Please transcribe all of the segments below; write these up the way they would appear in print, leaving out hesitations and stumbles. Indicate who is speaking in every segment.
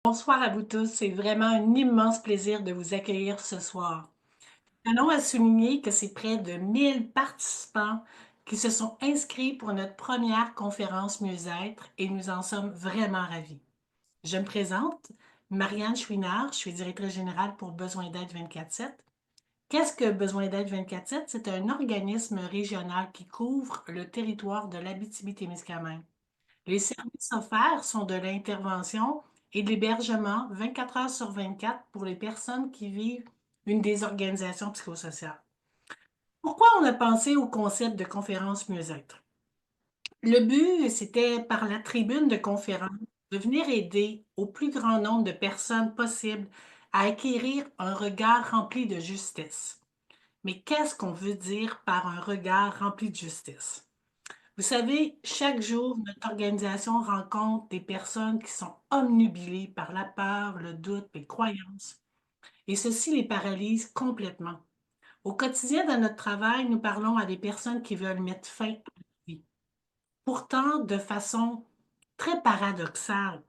Speaker 1: Bonsoir à vous tous, c'est vraiment un immense plaisir de vous accueillir ce soir. Tenons à souligner que c'est près de 1000 participants qui se sont inscrits pour notre première conférence Mieux-être et nous en sommes vraiment ravis. Je me présente, Marianne Chouinard, je suis directrice générale pour Besoin d'aide 24/7. Qu'est-ce que Besoin d'aide 24/7? C'est un organisme régional qui couvre le territoire de l'Abitibi-Témiscamingue. Les services offerts sont de l'intervention et de l'hébergement 24 heures sur 24 pour les personnes qui vivent une désorganisation psychosociale. Pourquoi on a pensé au concept de conférence mieux-être? Le but, c'était par la tribune de conférence de venir aider au plus grand nombre de personnes possible à acquérir un regard rempli de justice. Mais qu'est-ce qu'on veut dire par un regard rempli de justice? Vous savez, chaque jour, notre organisation rencontre des personnes qui sont omnubilées par la peur, le doute, les croyances, et ceci les paralyse complètement. Au quotidien, dans notre travail, nous parlons à des personnes qui veulent mettre fin à leur vie. Pourtant, de façon très paradoxale,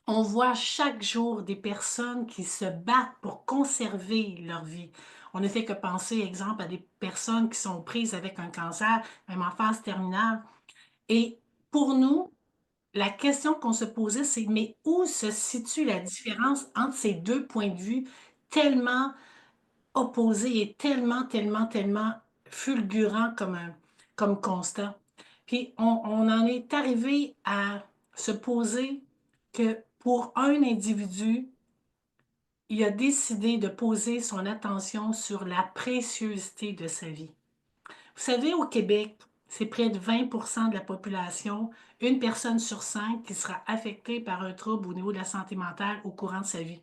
Speaker 1: on voit chaque jour des personnes qui se battent pour conserver leur vie. On ne fait que penser, exemple, à des personnes qui sont prises avec un cancer, même en phase terminale. Et pour nous, la question qu'on se posait, c'est mais où se situe la différence entre ces deux points de vue tellement opposés et tellement fulgurants comme constat? Puis on en est arrivé à se poser que pour un individu, il a décidé de poser son attention sur la préciosité de sa vie. Vous savez, au Québec, c'est près de 20% de la population, une personne sur cinq qui sera affectée par un trouble au niveau de la santé mentale au courant de sa vie.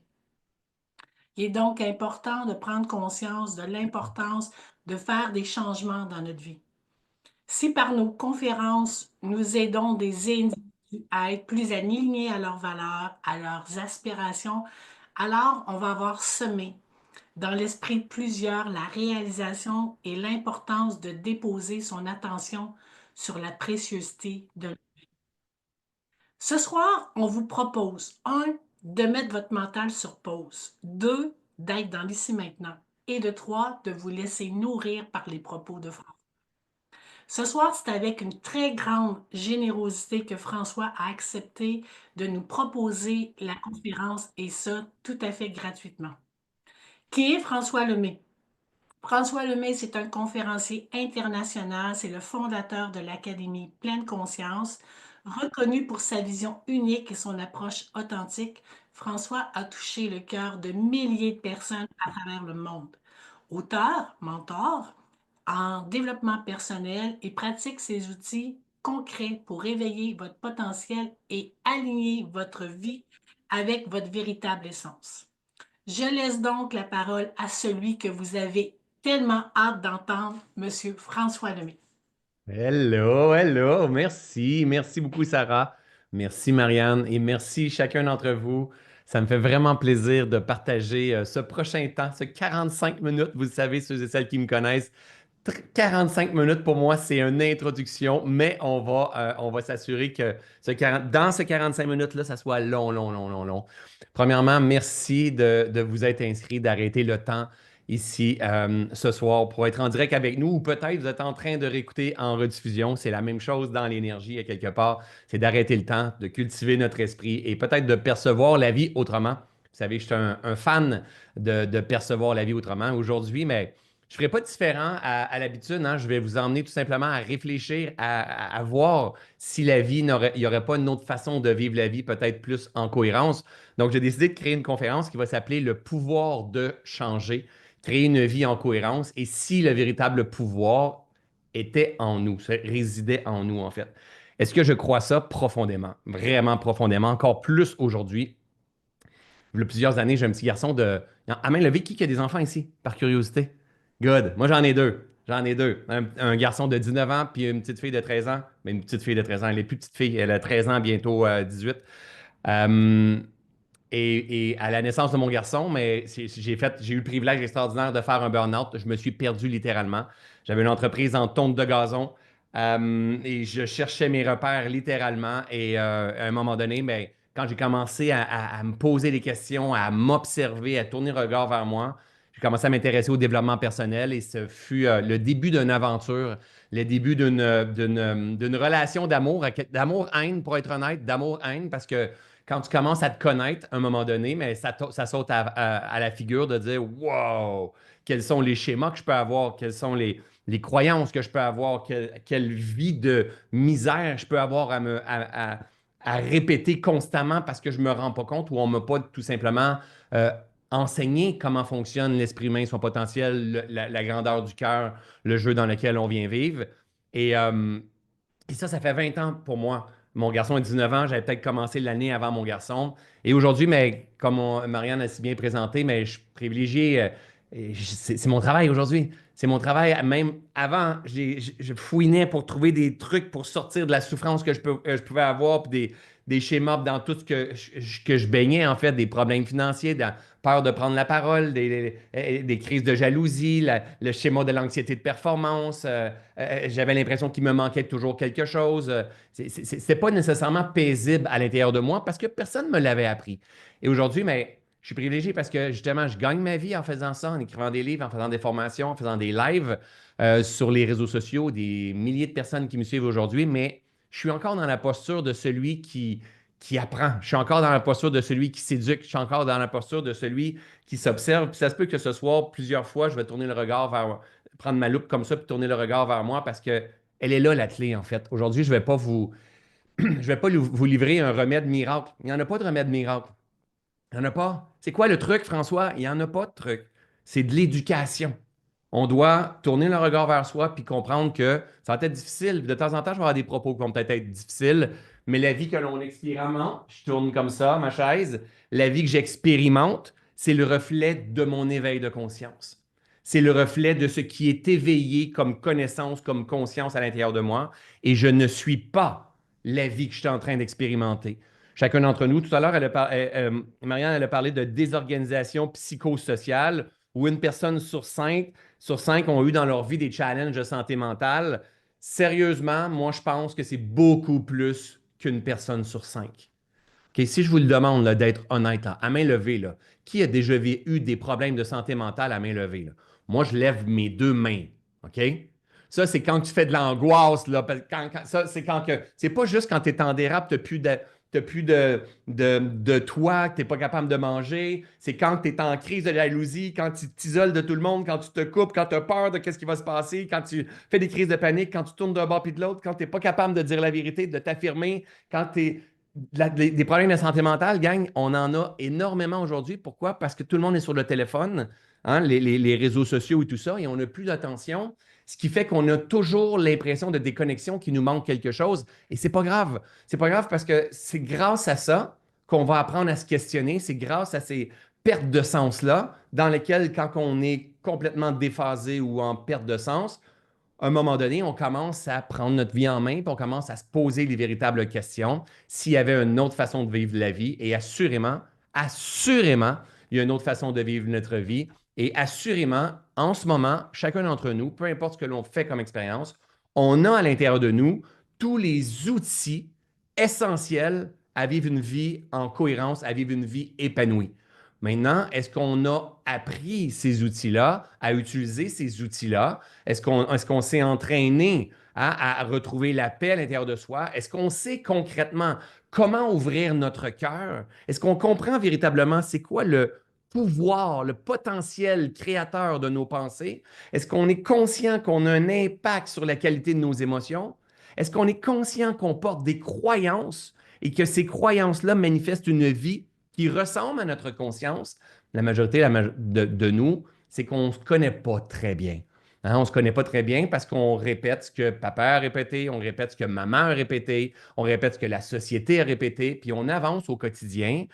Speaker 1: Il est donc important de prendre conscience de l'importance de faire des changements dans notre vie. Si par nos conférences, nous aidons des individus à être plus alignés à leurs valeurs, à leurs aspirations, alors on va avoir semé dans l'esprit de plusieurs la réalisation et l'importance de déposer son attention sur la préciosité de... Ce soir, on vous propose, un, de mettre votre mental sur pause, deux, d'être dans l'ici maintenant, et de trois, de vous laisser nourrir par les propos de François. Ce soir, c'est avec une très grande générosité que François a accepté de nous proposer la conférence, et ça, tout à fait gratuitement. Qui est François Lemay? François Lemay, c'est un conférencier international, c'est le fondateur de l'Académie Pleine Conscience. Reconnu pour sa vision unique et son approche authentique, François a touché le cœur de milliers de personnes à travers le monde. Auteur, mentor, en développement personnel et pratique ces outils concrets pour réveiller votre potentiel et aligner votre vie avec votre véritable essence. Je laisse donc la parole à celui que vous avez tellement hâte d'entendre, Monsieur François Lemay.
Speaker 2: Hello, hello, merci, merci beaucoup Sarah, merci Marianne et merci chacun d'entre vous. Ça me fait vraiment plaisir de partager ce prochain temps, ce 45 minutes. Vous le savez, ceux et celles qui me connaissent, 45 minutes pour moi, c'est une introduction, mais on va s'assurer que dans ce 45 minutes-là, ça soit long, long, long, long, long. Premièrement, merci de vous être inscrit, d'arrêter le temps ici ce soir pour être en direct avec nous ou peut-être vous êtes en train de réécouter en rediffusion. C'est la même chose dans l'énergie à quelque part. C'est d'arrêter le temps, de cultiver notre esprit et peut-être de percevoir la vie autrement. Vous savez, je suis un fan de percevoir la vie autrement aujourd'hui, mais je ne ferai pas différent à l'habitude, hein. Je vais vous emmener tout simplement à réfléchir, à voir si la vie il n'y aurait pas une autre façon de vivre la vie, peut-être plus en cohérence. Donc, j'ai décidé de créer une conférence qui va s'appeler Le pouvoir de changer, créer une vie en cohérence. Et si le véritable pouvoir était en nous, résidait en nous, en fait. Est-ce que je crois ça profondément, vraiment profondément, encore plus aujourd'hui? Il y a plusieurs années, j'ai un petit garçon de... À main levée, qui a des enfants ici, par curiosité? Good. Moi, j'en ai deux. J'en ai deux. Un garçon de 19 ans, puis une petite fille de 13 ans. Mais une petite fille de 13 ans. Elle est plus petite fille. Elle a 13 ans, bientôt 18. Euh, et à la naissance de mon garçon, mais j'ai eu le privilège extraordinaire de faire un burn-out. Je me suis perdu littéralement. J'avais une entreprise en tonte de gazon et je cherchais mes repères littéralement. Et à un moment donné, ben, quand j'ai commencé à me poser des questions, à m'observer, à tourner le regard vers moi, j'ai commencé à m'intéresser au développement personnel et ce fut le début d'une aventure, le début d'une relation d'amour, d'amour-haine, pour être honnête, d'amour-haine, parce que quand tu commences à te connaître à un moment donné, mais ça saute à la figure de dire, wow, quels sont les schémas que je peux avoir, quelles sont les croyances que je peux avoir, quelle vie de misère je peux avoir à répéter constamment parce que je ne me rends pas compte ou on ne m'a pas tout simplement euh, enseigné comment fonctionne l'esprit humain, son potentiel, la grandeur du cœur, le jeu dans lequel on vient vivre. Et, euh, et ça fait 20 ans pour moi. Mon garçon a 19 ans, j'avais peut-être commencé l'année avant mon garçon. Et aujourd'hui, mais comme Marianne a si bien présenté, mais je suis privilégié. C'est mon travail aujourd'hui. C'est mon travail. Même avant, je fouinais pour trouver des trucs pour sortir de la souffrance que je pouvais avoir, puis des schémas dans tout ce que je baignais, en fait, des problèmes financiers, peur de prendre la parole, des crises de jalousie, le schéma de l'anxiété de performance. J'avais l'impression qu'il me manquait toujours quelque chose. C'était pas nécessairement paisible à l'intérieur de moi parce que personne ne me l'avait appris. Et aujourd'hui, mais je suis privilégié parce que justement, je gagne ma vie en faisant ça, en écrivant des livres, en faisant des formations, en faisant des lives sur les réseaux sociaux, des milliers de personnes qui me suivent aujourd'hui, mais je suis encore dans la posture de celui qui apprend. Je suis encore dans la posture de celui qui s'éduque. Je suis encore dans la posture de celui qui s'observe. Puis ça se peut que ce soir, plusieurs fois, je vais tourner le regard vers, prendre ma loupe comme ça, puis tourner le regard vers moi parce que elle est là, la clé, en fait. Aujourd'hui, je ne vais pas je vais pas vous livrer un remède miracle. Il n'y en a pas de remède miracle. Il n'y en a pas. C'est quoi le truc, François? Il n'y en a pas de truc. C'est de l'éducation. On doit tourner le regard vers soi puis comprendre que ça va être difficile. De temps en temps, je vais avoir des propos qui vont peut-être être difficiles, mais la vie que l'on expérimente, je tourne comme ça, ma chaise, la vie que j'expérimente, c'est le reflet de mon éveil de conscience. C'est le reflet de ce qui est éveillé comme connaissance, comme conscience à l'intérieur de moi, et je ne suis pas la vie que je suis en train d'expérimenter. Chacun d'entre nous, tout à l'heure, Marianne, elle a parlé de désorganisation psychosociale, où une personne sur cinq ont eu dans leur vie des challenges de santé mentale. Sérieusement, moi, je pense que c'est beaucoup plus qu'une personne sur cinq. OK, si je vous le demande d'être honnête, là, à main levée, là, qui a déjà eu des problèmes de santé mentale à main levée? Là? Moi, je lève mes deux mains. OK? Ça, c'est quand tu fais de l'angoisse. Là, ça, c'est quand que. C'est pas juste quand tu es en dérape, tu n'as plus de toi, que tu n'es pas capable de manger. C'est quand tu es en crise de jalousie, quand tu t'isoles de tout le monde, quand tu te coupes, quand tu as peur de ce qui va se passer, quand tu fais des crises de panique, quand tu tournes d'un bord puis de l'autre, quand tu n'es pas capable de dire la vérité, de t'affirmer, quand tu es des problèmes de santé mentale, gang, on en a énormément aujourd'hui. Pourquoi? Parce que tout le monde est sur le téléphone, hein, les réseaux sociaux et tout ça, et on n'a plus d'attention, ce qui fait qu'on a toujours l'impression de déconnexion, qu'il nous manque quelque chose. Et c'est pas grave. C'est pas grave parce que c'est grâce à ça qu'on va apprendre à se questionner. C'est grâce à ces pertes de sens-là, dans lesquelles, quand on est complètement déphasé ou en perte de sens, à un moment donné, on commence à prendre notre vie en main, puis on commence à se poser les véritables questions. S'il y avait une autre façon de vivre la vie, et assurément, assurément, il y a une autre façon de vivre notre vie. Et assurément, en ce moment, chacun d'entre nous, peu importe ce que l'on fait comme expérience, on a à l'intérieur de nous tous les outils essentiels à vivre une vie en cohérence, à vivre une vie épanouie. Maintenant, est-ce qu'on a appris ces outils-là, à utiliser ces outils-là? Est-ce qu'on s'est entraîné à retrouver la paix à l'intérieur de soi? Est-ce qu'on sait concrètement comment ouvrir notre cœur? Est-ce qu'on comprend véritablement c'est quoi le pouvoir, le potentiel créateur de nos pensées? Est-ce qu'on est conscient qu'on a un impact sur la qualité de nos émotions? Est-ce qu'on est conscient qu'on porte des croyances et que ces croyances-là manifestent une vie qui ressemble à notre conscience? La majorité de nous, c'est qu'on ne se connaît pas très bien. Hein, on ne se connaît pas très bien parce qu'on répète ce que papa a répété, on répète ce que maman a répété, on répète ce que la société a répété, puis on avance au quotidien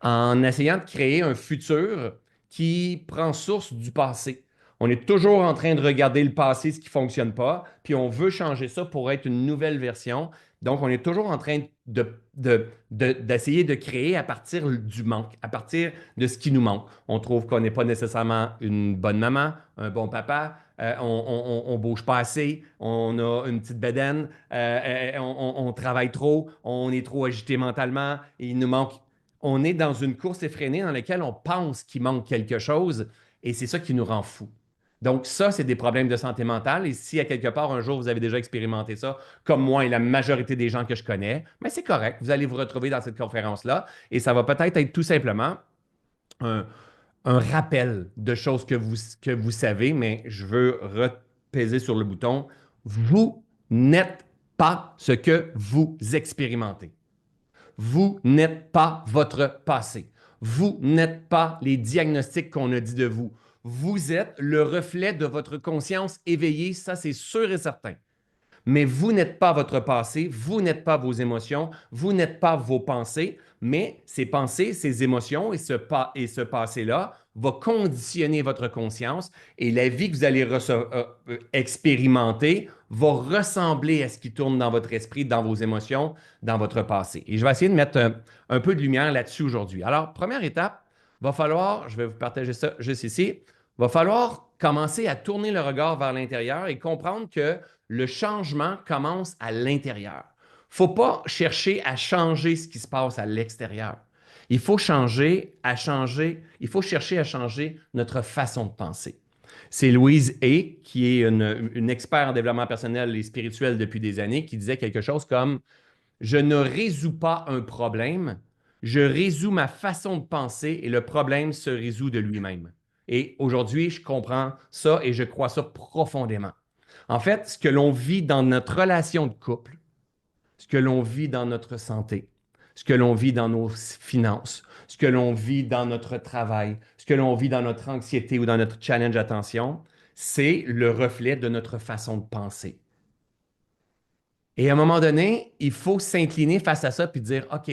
Speaker 2: en essayant de créer un futur qui prend source du passé. On est toujours en train de regarder le passé, ce qui ne fonctionne pas, puis on veut changer ça pour être une nouvelle version. Donc, on est toujours en train d'essayer de créer à partir du manque, à partir de ce qui nous manque. On trouve qu'on n'est pas nécessairement une bonne maman, un bon papa, on bouge pas assez, on a une petite bedaine, on travaille trop, on est trop agité mentalement, et il nous manque. On est dans une course effrénée dans laquelle on pense qu'il manque quelque chose et c'est ça qui nous rend fous. Donc, ça, c'est des problèmes de santé mentale. Et si à quelque part, un jour, vous avez déjà expérimenté ça, comme moi et la majorité des gens que je connais, mais c'est correct. Vous allez vous retrouver dans cette conférence-là et ça va peut-être être tout simplement un, un rappel de choses que vous savez, mais je veux repaiser sur le bouton. Vous n'êtes pas ce que vous expérimentez. Vous n'êtes pas votre passé. Vous n'êtes pas les diagnostics qu'on a dit de vous. Vous êtes le reflet de votre conscience éveillée, ça c'est sûr et certain. Mais vous n'êtes pas votre passé, vous n'êtes pas vos émotions, vous n'êtes pas vos pensées, mais ces pensées, ces émotions et ce passé-là va conditionner votre conscience et la vie que vous allez expérimenter va ressembler à ce qui tourne dans votre esprit, dans vos émotions, dans votre passé. Et je vais essayer de mettre un peu de lumière là-dessus aujourd'hui. Alors, première étape, va falloir, je vais vous partager ça juste ici, va falloir commencer à tourner le regard vers l'intérieur et comprendre que le changement commence à l'intérieur. Il ne faut pas chercher à changer ce qui se passe à l'extérieur. Il faut il faut chercher à changer notre façon de penser. C'est Louise Hay, qui est une experte en développement personnel et spirituel depuis des années, qui disait quelque chose comme je ne résous pas un problème, je résous ma façon de penser et le problème se résout de lui-même. Et aujourd'hui, je comprends ça et je crois ça profondément. En fait, ce que l'on vit dans notre relation de couple, ce que l'on vit dans notre santé, ce que l'on vit dans nos finances, ce que l'on vit dans notre travail, ce que l'on vit dans notre anxiété ou dans notre challenge attention, c'est le reflet de notre façon de penser. Et à un moment donné, il faut s'incliner face à ça puis dire, OK,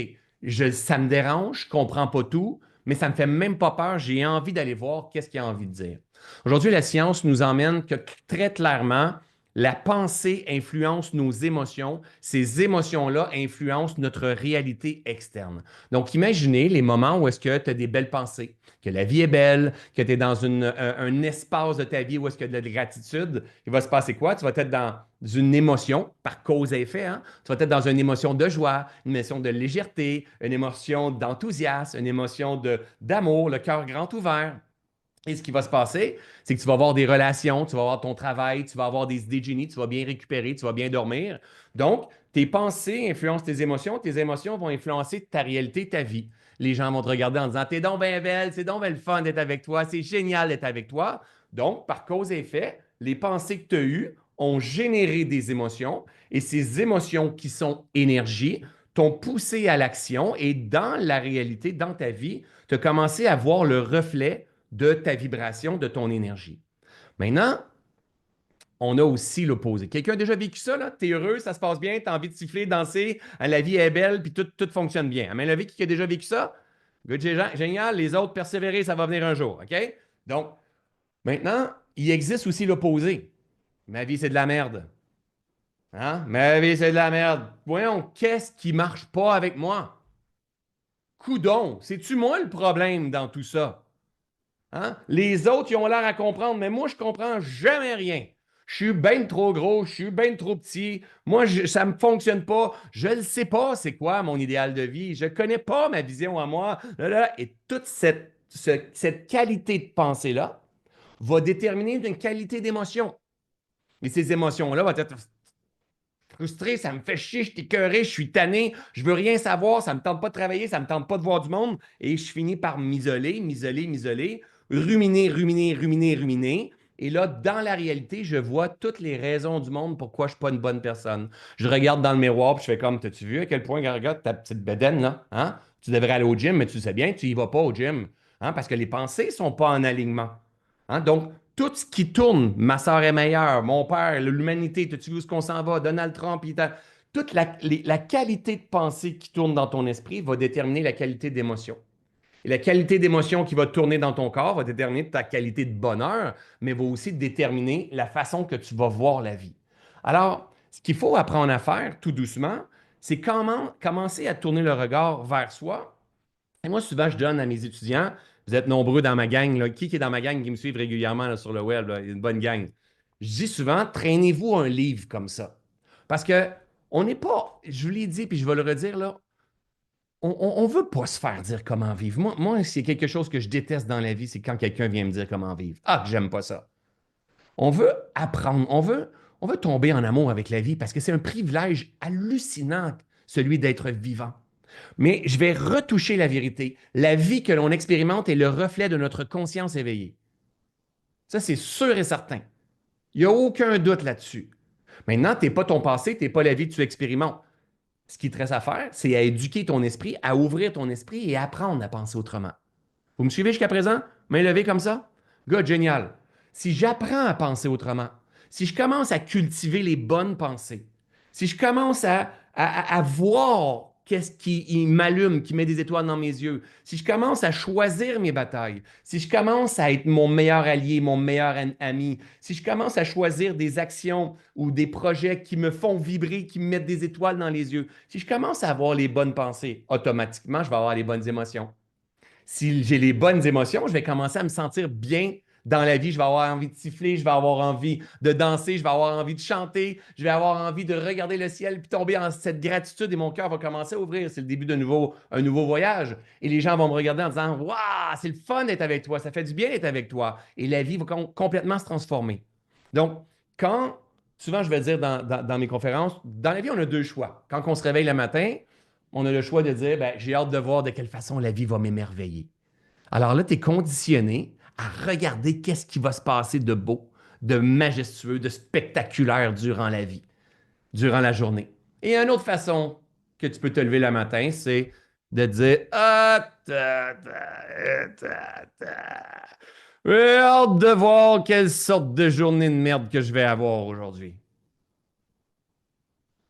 Speaker 2: ça me dérange, je ne comprends pas tout, mais ça ne me fait même pas peur, j'ai envie d'aller voir qu'est-ce qu'il a envie de dire. Aujourd'hui, la science nous emmène que très clairement, la pensée influence nos émotions. Ces émotions-là influencent notre réalité externe. Donc, imaginez les moments où est-ce que tu as des belles pensées, que la vie est belle, que tu es dans un espace de ta vie où est-ce qu'il y a de la gratitude. Il va se passer quoi? Tu vas être dans une émotion par cause et effet. Hein? Tu vas être dans une émotion de joie, une émotion de légèreté, une émotion d'enthousiasme, une émotion d'amour, le cœur grand ouvert. Et ce qui va se passer, c'est que tu vas avoir des relations, tu vas avoir ton travail, tu vas avoir des idées de génie, tu vas bien récupérer, tu vas bien dormir. Donc, tes pensées influencent tes émotions vont influencer ta réalité, ta vie. Les gens vont te regarder en disant t'es donc bien belle, c'est donc bien le fun d'être avec toi, c'est génial d'être avec toi. Donc, par cause et effet, les pensées que tu as eues ont généré des émotions et ces émotions qui sont énergie t'ont poussé à l'action et dans la réalité, dans ta vie, tu as commencé à voir le reflet de ta vibration, de ton énergie. Maintenant, on a aussi l'opposé. Quelqu'un a déjà vécu ça, là? T'es heureux, ça se passe bien, t'as envie de siffler, danser, la vie est belle, puis tout fonctionne bien. Mais la vie qui a déjà vécu ça? Good, génial, les autres, persévérer, ça va venir un jour, OK? Donc, maintenant, il existe aussi l'opposé. Ma vie, c'est de la merde. Hein? Ma vie, c'est de la merde. Voyons, qu'est-ce qui marche pas avec moi? Coudon, c'est-tu moi le problème dans tout ça? Hein? Les autres, ils ont l'air à comprendre, mais moi, je comprends jamais rien. Je suis bien trop gros, je suis bien trop petit. Moi, ça ne me fonctionne pas. Je ne sais pas c'est quoi mon idéal de vie. Je ne connais pas ma vision à moi. Et toute cette qualité de pensée-là va déterminer une qualité d'émotion. Et ces émotions-là vont être frustré, ça me fait chier, je suis écœuré, je suis tanné, je veux rien savoir, ça me tente pas de travailler, ça me tente pas de voir du monde, et je finis par m'isoler, ruminer. Et là, dans la réalité, je vois toutes les raisons du monde pourquoi je suis pas une bonne personne. Je regarde dans le miroir, puis je fais comme, t'as-tu vu à quel point, regarde ta petite bedaine, là? Hein? Tu devrais aller au gym, mais tu sais bien, tu y vas pas au gym. Hein? Parce que les pensées sont pas en alignement. Hein? Donc, tout ce qui tourne, ma soeur est meilleure, mon père, l'humanité, tu vu où ce qu'on s'en va, Donald Trump, toute la qualité de pensée qui tourne dans ton esprit va déterminer la qualité d'émotion. Et la qualité d'émotion qui va tourner dans ton corps va déterminer ta qualité de bonheur, mais va aussi déterminer la façon que tu vas voir la vie. Alors, ce qu'il faut apprendre à faire tout doucement, c'est commencer à tourner le regard vers soi. Et moi, souvent, je donne à mes étudiants, vous êtes nombreux dans ma gang, là. Qui est dans ma gang qui me suivent régulièrement là, sur le web? Là? Il y a une bonne gang. Je dis souvent, traînez-vous un livre comme ça. Parce que on n'est pas, je vous l'ai dit, puis je vais le redire là, on ne veut pas se faire dire comment vivre. Moi, c'est quelque chose que je déteste dans la vie, c'est quand quelqu'un vient me dire comment vivre. Ah, que j'aime pas ça. On veut apprendre, on veut tomber en amour avec la vie parce que c'est un privilège hallucinant, celui d'être vivant. Mais je vais retoucher la vérité. La vie que l'on expérimente est le reflet de notre conscience éveillée. Ça, c'est sûr et certain. Il n'y a aucun doute là-dessus. Maintenant, tu n'es pas ton passé, tu n'es pas la vie que tu expérimentes. Ce qui te reste à faire, c'est à éduquer ton esprit, à ouvrir ton esprit et à apprendre à penser autrement. Vous me suivez jusqu'à présent? Main levée comme ça? Good, génial. Si j'apprends à penser autrement, si je commence à cultiver les bonnes pensées, si je commence à voir qu'est-ce qui m'allume, qui met des étoiles dans mes yeux, si je commence à choisir mes batailles, si je commence à être mon meilleur allié, mon meilleur ami, si je commence à choisir des actions ou des projets qui me font vibrer, qui me mettent des étoiles dans les yeux, si je commence à avoir les bonnes pensées, automatiquement, je vais avoir les bonnes émotions. Si j'ai les bonnes émotions, je vais commencer à me sentir bien dans la vie. Je vais avoir envie de siffler, je vais avoir envie de danser, je vais avoir envie de chanter, je vais avoir envie de regarder le ciel puis tomber en cette gratitude et mon cœur va commencer à ouvrir. C'est le début un nouveau voyage. Et les gens vont me regarder en disant waouh, c'est le fun d'être avec toi, ça fait du bien d'être avec toi. Et la vie va complètement se transformer. Donc, quand, souvent je vais dire dans mes conférences, dans la vie, on a deux choix. Quand on se réveille le matin, on a le choix de dire, ben, j'ai hâte de voir de quelle façon la vie va m'émerveiller. Alors là, tu es conditionné à regarder qu'est-ce qui va se passer de beau, de majestueux, de spectaculaire durant la vie, durant la journée. Et une autre façon que tu peux te lever le matin, c'est de dire ah, j'ai hâte de voir quelle sorte de journée de merde que je vais avoir aujourd'hui.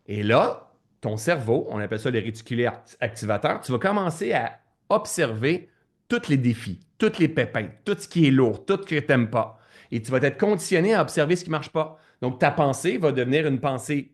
Speaker 2: Et là, ton cerveau, on appelle ça les réticulés activateurs, tu vas commencer à observer tous les défis, tous les pépins, tout ce qui est lourd, tout ce que tu n'aimes pas. Et tu vas être conditionné à observer ce qui ne marche pas. Donc, ta pensée va devenir une petite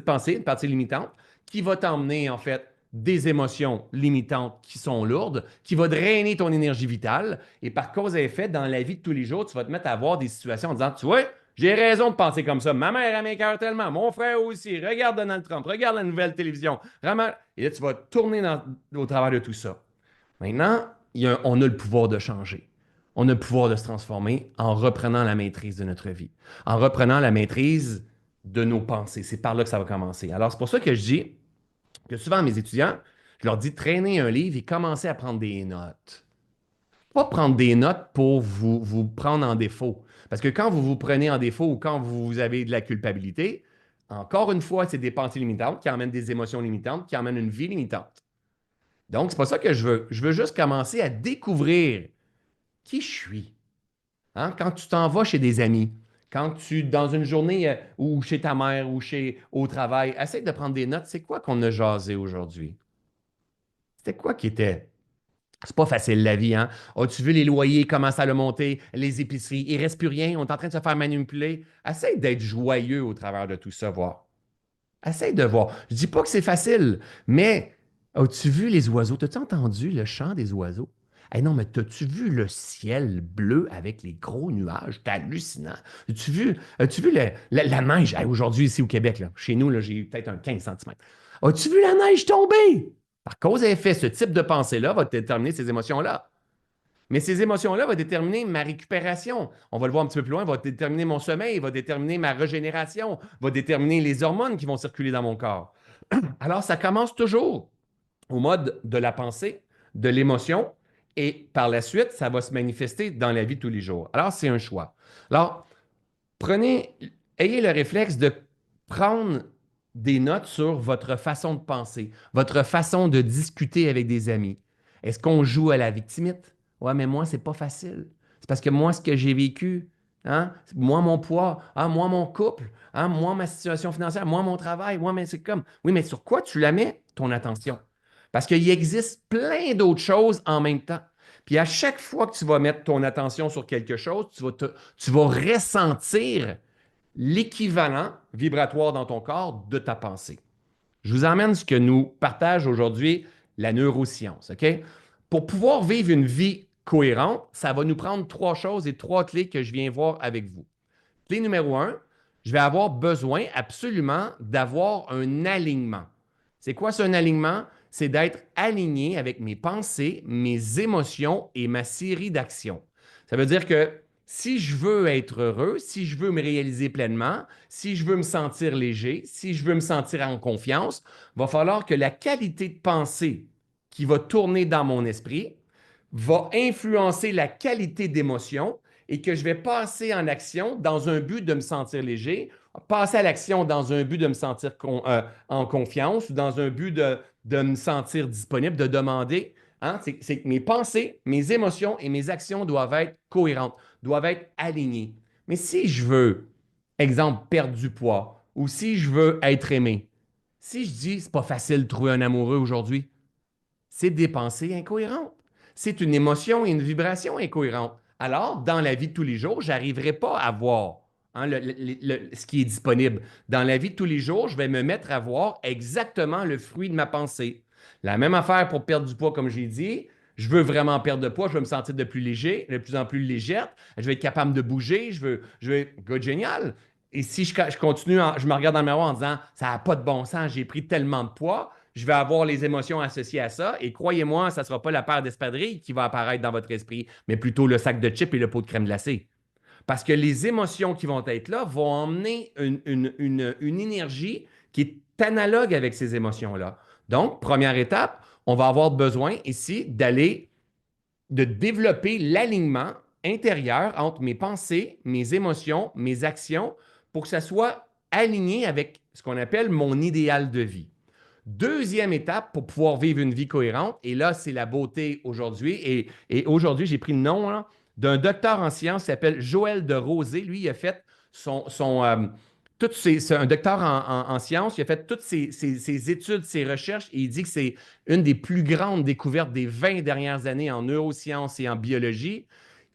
Speaker 2: pensée, une pensée limitante, qui va t'emmener, en fait, des émotions limitantes qui sont lourdes, qui va drainer ton énergie vitale. Et par cause et effet, dans la vie de tous les jours, tu vas te mettre à avoir des situations en disant, tu vois, j'ai raison de penser comme ça. Ma mère, elle m'écoeure tellement. Mon frère aussi. Regarde Donald Trump. Regarde la nouvelle télévision. Vraiment. Et là, tu vas tourner au travers de tout ça. Maintenant, on a le pouvoir de changer. On a le pouvoir de se transformer en reprenant la maîtrise de notre vie, en reprenant la maîtrise de nos pensées. C'est par là que ça va commencer. Alors, c'est pour ça que je dis que souvent à mes étudiants, je leur dis traîner un livre et commencer à prendre des notes. Pas prendre des notes pour vous prendre en défaut. Parce que quand vous vous prenez en défaut ou quand vous avez de la culpabilité, encore une fois, c'est des pensées limitantes qui emmènent des émotions limitantes, qui emmènent une vie limitante. Donc, c'est pas ça que je veux. Je veux juste commencer à découvrir qui je suis. Hein? Quand tu t'en vas chez des amis, quand tu, dans une journée ou chez ta mère ou au travail, essaie de prendre des notes. C'est quoi qu'on a jasé aujourd'hui? C'était quoi qui était C'est pas facile la vie, hein? As-tu vu les loyers commencent à le monter, les épiceries, il reste plus rien, on est en train de se faire manipuler. Essaye d'être joyeux au travers de tout ça, voir. Essaye de voir. Je dis pas que c'est facile, mais as-tu vu les oiseaux? T'as-tu entendu le chant des oiseaux? Eh non, mais t'as-tu vu le ciel bleu avec les gros nuages? C'est hallucinant. As-tu vu la neige? Eh, aujourd'hui, ici au Québec, là, chez nous, là, j'ai eu peut-être un 15 centimètres. As-tu vu la neige tomber? Par cause et effet, ce type de pensée-là va déterminer ces émotions-là. Mais ces émotions-là vont déterminer ma récupération. On va le voir un petit peu plus loin, va déterminer mon sommeil, va déterminer ma régénération, va déterminer les hormones qui vont circuler dans mon corps. Alors, ça commence toujours au mode de la pensée, de l'émotion, et par la suite, ça va se manifester dans la vie de tous les jours. Alors, c'est un choix. Alors, prenez, ayez le réflexe de prendre des notes sur votre façon de penser, votre façon de discuter avec des amis. Est-ce qu'on joue à la victimite? Ouais, mais moi, c'est pas facile. C'est parce que moi, ce que j'ai vécu, hein, moi, mon poids, hein, moi, mon couple, hein, moi, ma situation financière, moi, mon travail, moi, mais c'est comme. Oui, mais sur quoi tu la mets, ton attention? Parce qu'il existe plein d'autres choses en même temps. Puis à chaque fois que tu vas mettre ton attention sur quelque chose, tu vas ressentir l'équivalent vibratoire dans ton corps de ta pensée. Je vous emmène ce que nous partage aujourd'hui la neuroscience. OK? Pour pouvoir vivre une vie cohérente, ça va nous prendre trois choses et trois clés que je viens voir avec vous. Clé numéro un, je vais avoir besoin absolument d'avoir un alignement. C'est quoi ça, un alignement? C'est d'être aligné avec mes pensées, mes émotions et ma série d'actions. Ça veut dire que si je veux être heureux, si je veux me réaliser pleinement, si je veux me sentir léger, si je veux me sentir en confiance, il va falloir que la qualité de pensée qui va tourner dans mon esprit va influencer la qualité d'émotion et que je vais passer en action dans un but de me sentir léger, passer à l'action dans un but de me sentir en confiance ou dans un but de me sentir disponible, de demander. Hein, c'est que mes pensées, mes émotions et mes actions doivent être cohérentes, doivent être alignées. Mais si je veux, exemple, perdre du poids ou si je veux être aimé, si je dis c'est pas facile de trouver un amoureux aujourd'hui, c'est des pensées incohérentes. C'est une émotion et une vibration incohérente. Alors, dans la vie de tous les jours, je n'arriverai pas à voir hein, ce qui est disponible. Dans la vie de tous les jours, je vais me mettre à voir exactement le fruit de ma pensée. La même affaire pour perdre du poids, comme j'ai dit. Je veux vraiment perdre de poids, je veux me sentir de plus léger, de plus en plus légère, je vais être capable de bouger, good, génial. Et si je continue, je me regarde dans le miroir en disant, ça n'a pas de bon sens, j'ai pris tellement de poids, je vais avoir les émotions associées à ça. Et croyez-moi, ça ne sera pas la paire d'espadrilles qui va apparaître dans votre esprit, mais plutôt le sac de chips et le pot de crème glacée. Parce que les émotions qui vont être là vont emmener une énergie qui est analogue avec ces émotions-là. Donc, première étape, on va avoir besoin ici de développer l'alignement intérieur entre mes pensées, mes émotions, mes actions, pour que ça soit aligné avec ce qu'on appelle mon idéal de vie. Deuxième étape pour pouvoir vivre une vie cohérente, et là, c'est la beauté aujourd'hui. Et aujourd'hui, j'ai pris le nom d'un docteur en sciences qui s'appelle Joël de Rosé. Lui, il a fait c'est un docteur en sciences. Il a fait toutes ses études, ses recherches, et il dit que c'est une des plus grandes découvertes des 20 dernières années en neurosciences et en biologie.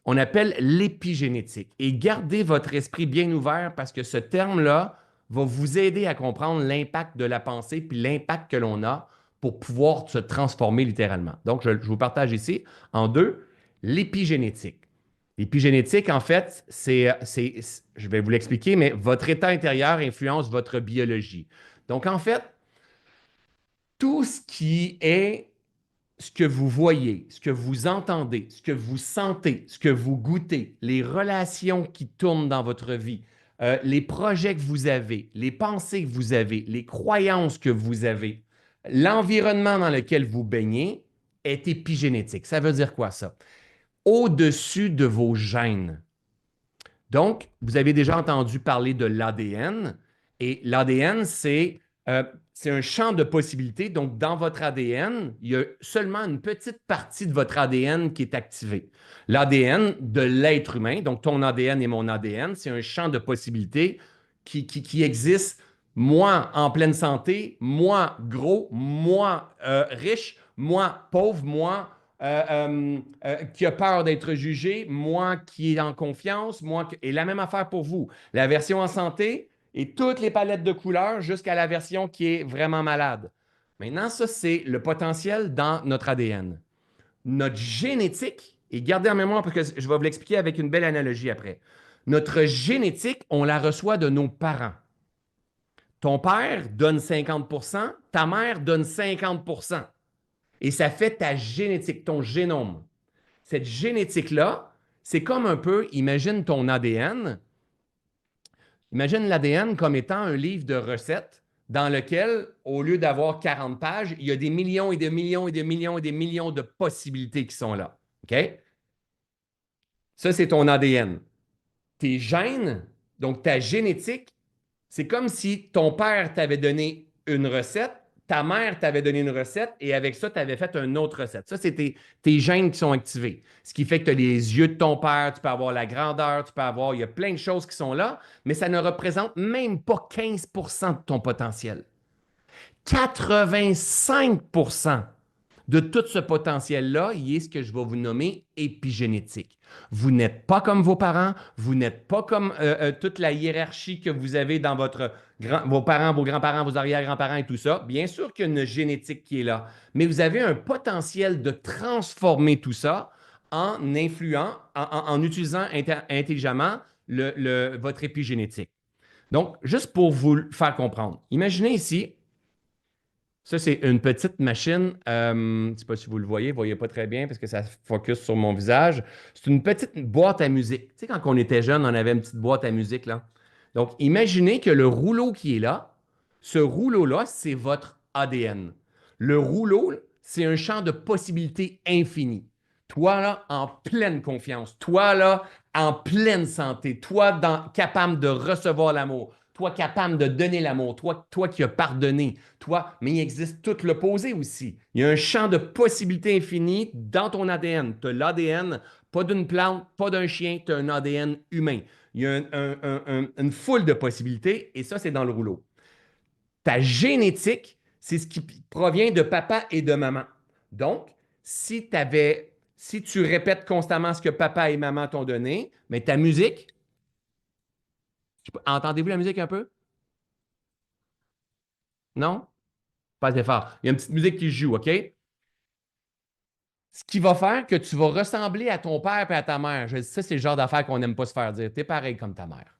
Speaker 2: On appelle l'épigénétique. Et gardez votre esprit bien ouvert parce que ce terme-là va vous aider à comprendre l'impact de la pensée puis l'impact que l'on a pour pouvoir se transformer littéralement. Donc, je vous partage ici en deux, l'épigénétique. L'épigénétique, en fait, je vais vous l'expliquer, mais votre état intérieur influence votre biologie. Donc, en fait, tout ce qui est ce que vous voyez, ce que vous entendez, ce que vous sentez, ce que vous goûtez, les relations qui tournent dans votre vie, les projets que vous avez, les pensées que vous avez, les croyances que vous avez, l'environnement dans lequel vous baignez est épigénétique. Ça veut dire quoi ça? Au-dessus de vos gènes. Donc, vous avez déjà entendu parler de l'ADN et l'ADN, c'est un champ de possibilités. Donc, dans votre ADN, il y a seulement une petite partie de votre ADN qui est activée. L'ADN de l'être humain, donc ton ADN et mon ADN, c'est un champ de possibilités qui existe, moi en pleine santé, moi gros, moi riche, moi pauvre, moi qui a peur d'être jugé, moi qui est en confiance, et la même affaire pour vous. La version en santé et toutes les palettes de couleurs jusqu'à la version qui est vraiment malade. Maintenant, ça, c'est le potentiel dans notre ADN. Notre génétique, et gardez en mémoire parce que je vais vous l'expliquer avec une belle analogie après. Notre génétique, on la reçoit de nos parents. Ton père donne 50%, ta mère donne 50%. Et ça fait ta génétique, ton génome. Cette génétique-là, c'est comme un peu, imagine ton ADN. Imagine l'ADN comme étant un livre de recettes dans lequel, au lieu d'avoir 40 pages, il y a des millions et des millions et des millions et des millions de possibilités qui sont là. OK? Ça, c'est ton ADN. Tes gènes, donc ta génétique, c'est comme si ton père t'avait donné une recette, ta mère t'avait donné une recette et avec ça, tu avais fait une autre recette. Ça, c'est tes gènes qui sont activés. Ce qui fait que tu as les yeux de ton père, tu peux avoir la grandeur, il y a plein de choses qui sont là, mais ça ne représente même pas 15% de ton potentiel. 85% de tout ce potentiel-là, il est ce que je vais vous nommer épigénétique. Vous n'êtes pas comme vos parents, vous n'êtes pas comme toute la hiérarchie que vous avez dans vos parents, vos grands-parents, vos arrière-grands-parents et tout ça. Bien sûr qu'il y a une génétique qui est là, mais vous avez un potentiel de transformer tout ça en influant, en utilisant intelligemment votre épigénétique. Donc, juste pour vous le faire comprendre, imaginez ici, ça c'est une petite machine, je ne sais pas si vous le voyez, vous ne voyez pas très bien parce que ça focus sur mon visage. C'est une petite boîte à musique. Tu sais, quand on était jeune, on avait une petite boîte à musique là. Donc, imaginez que le rouleau qui est là, ce rouleau-là, c'est votre ADN. Le rouleau, c'est un champ de possibilités infini. Toi, là, en pleine confiance. Toi, là, en pleine santé. Toi, capable de recevoir l'amour. Toi, capable de donner l'amour. Toi qui as pardonné. Toi, mais il existe tout l'opposé aussi. Il y a un champ de possibilités infinies dans ton ADN. Tu as l'ADN, pas d'une plante, pas d'un chien, tu as un ADN humain. Il y a une foule de possibilités et ça, c'est dans le rouleau. Ta génétique, c'est ce qui provient de papa et de maman. Donc, si tu répètes constamment ce que papa et maman t'ont donné, mais ta musique, entendez-vous la musique un peu? Non? Pas assez fort. Il y a une petite musique qui joue, OK? Ce qui va faire que tu vas ressembler à ton père et à ta mère. Je dis, ça, c'est le genre d'affaire qu'on n'aime pas se faire dire. T'es pareil comme ta mère.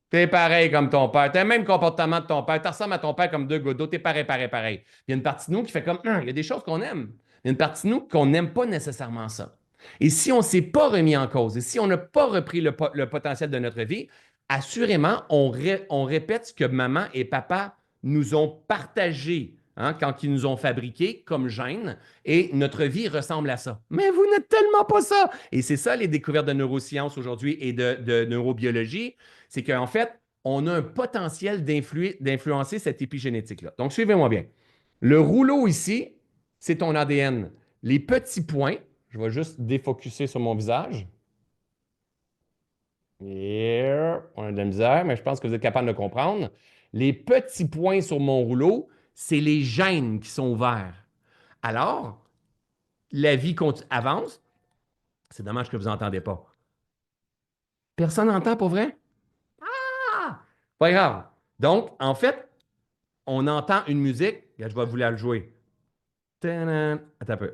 Speaker 2: T'es pareil comme ton père. T'as le même comportement de ton père. Tu ressembles à ton père comme deux gouttes d'eau. T'es pareil, pareil, pareil. Il y a une partie de nous qui fait comme, il y a des choses qu'on aime. Il y a une partie de nous qu'on n'aime pas nécessairement ça. Et si on ne s'est pas remis en cause, et si on n'a pas repris le potentiel de notre vie, assurément, on répète ce que maman et papa nous ont partagé quand ils nous ont fabriqués comme gènes, et notre vie ressemble à ça. Mais vous n'êtes tellement pas ça. Et c'est ça les découvertes de neurosciences aujourd'hui et de neurobiologie, c'est qu'en fait, on a un potentiel d'influencer cette épigénétique-là. Donc, suivez-moi bien. Le rouleau ici, c'est ton ADN. Les petits points, je vais juste défocuser sur mon visage. Yeah, on a de la misère, mais je pense que vous êtes capable de comprendre. Les petits points sur mon rouleau, c'est les gènes qui sont verts. Alors, la vie avance. C'est dommage que vous n'entendez pas. Personne n'entend pour vrai? Ah! Pas grave. Donc, en fait, on entend une musique. Je vais vous la jouer. Attends un peu.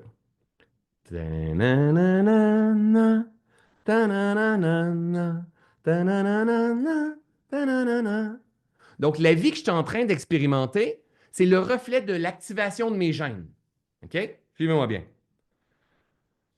Speaker 2: Donc, la vie que je suis en train d'expérimenter, c'est le reflet de l'activation de mes gènes. OK? Suivez-moi bien.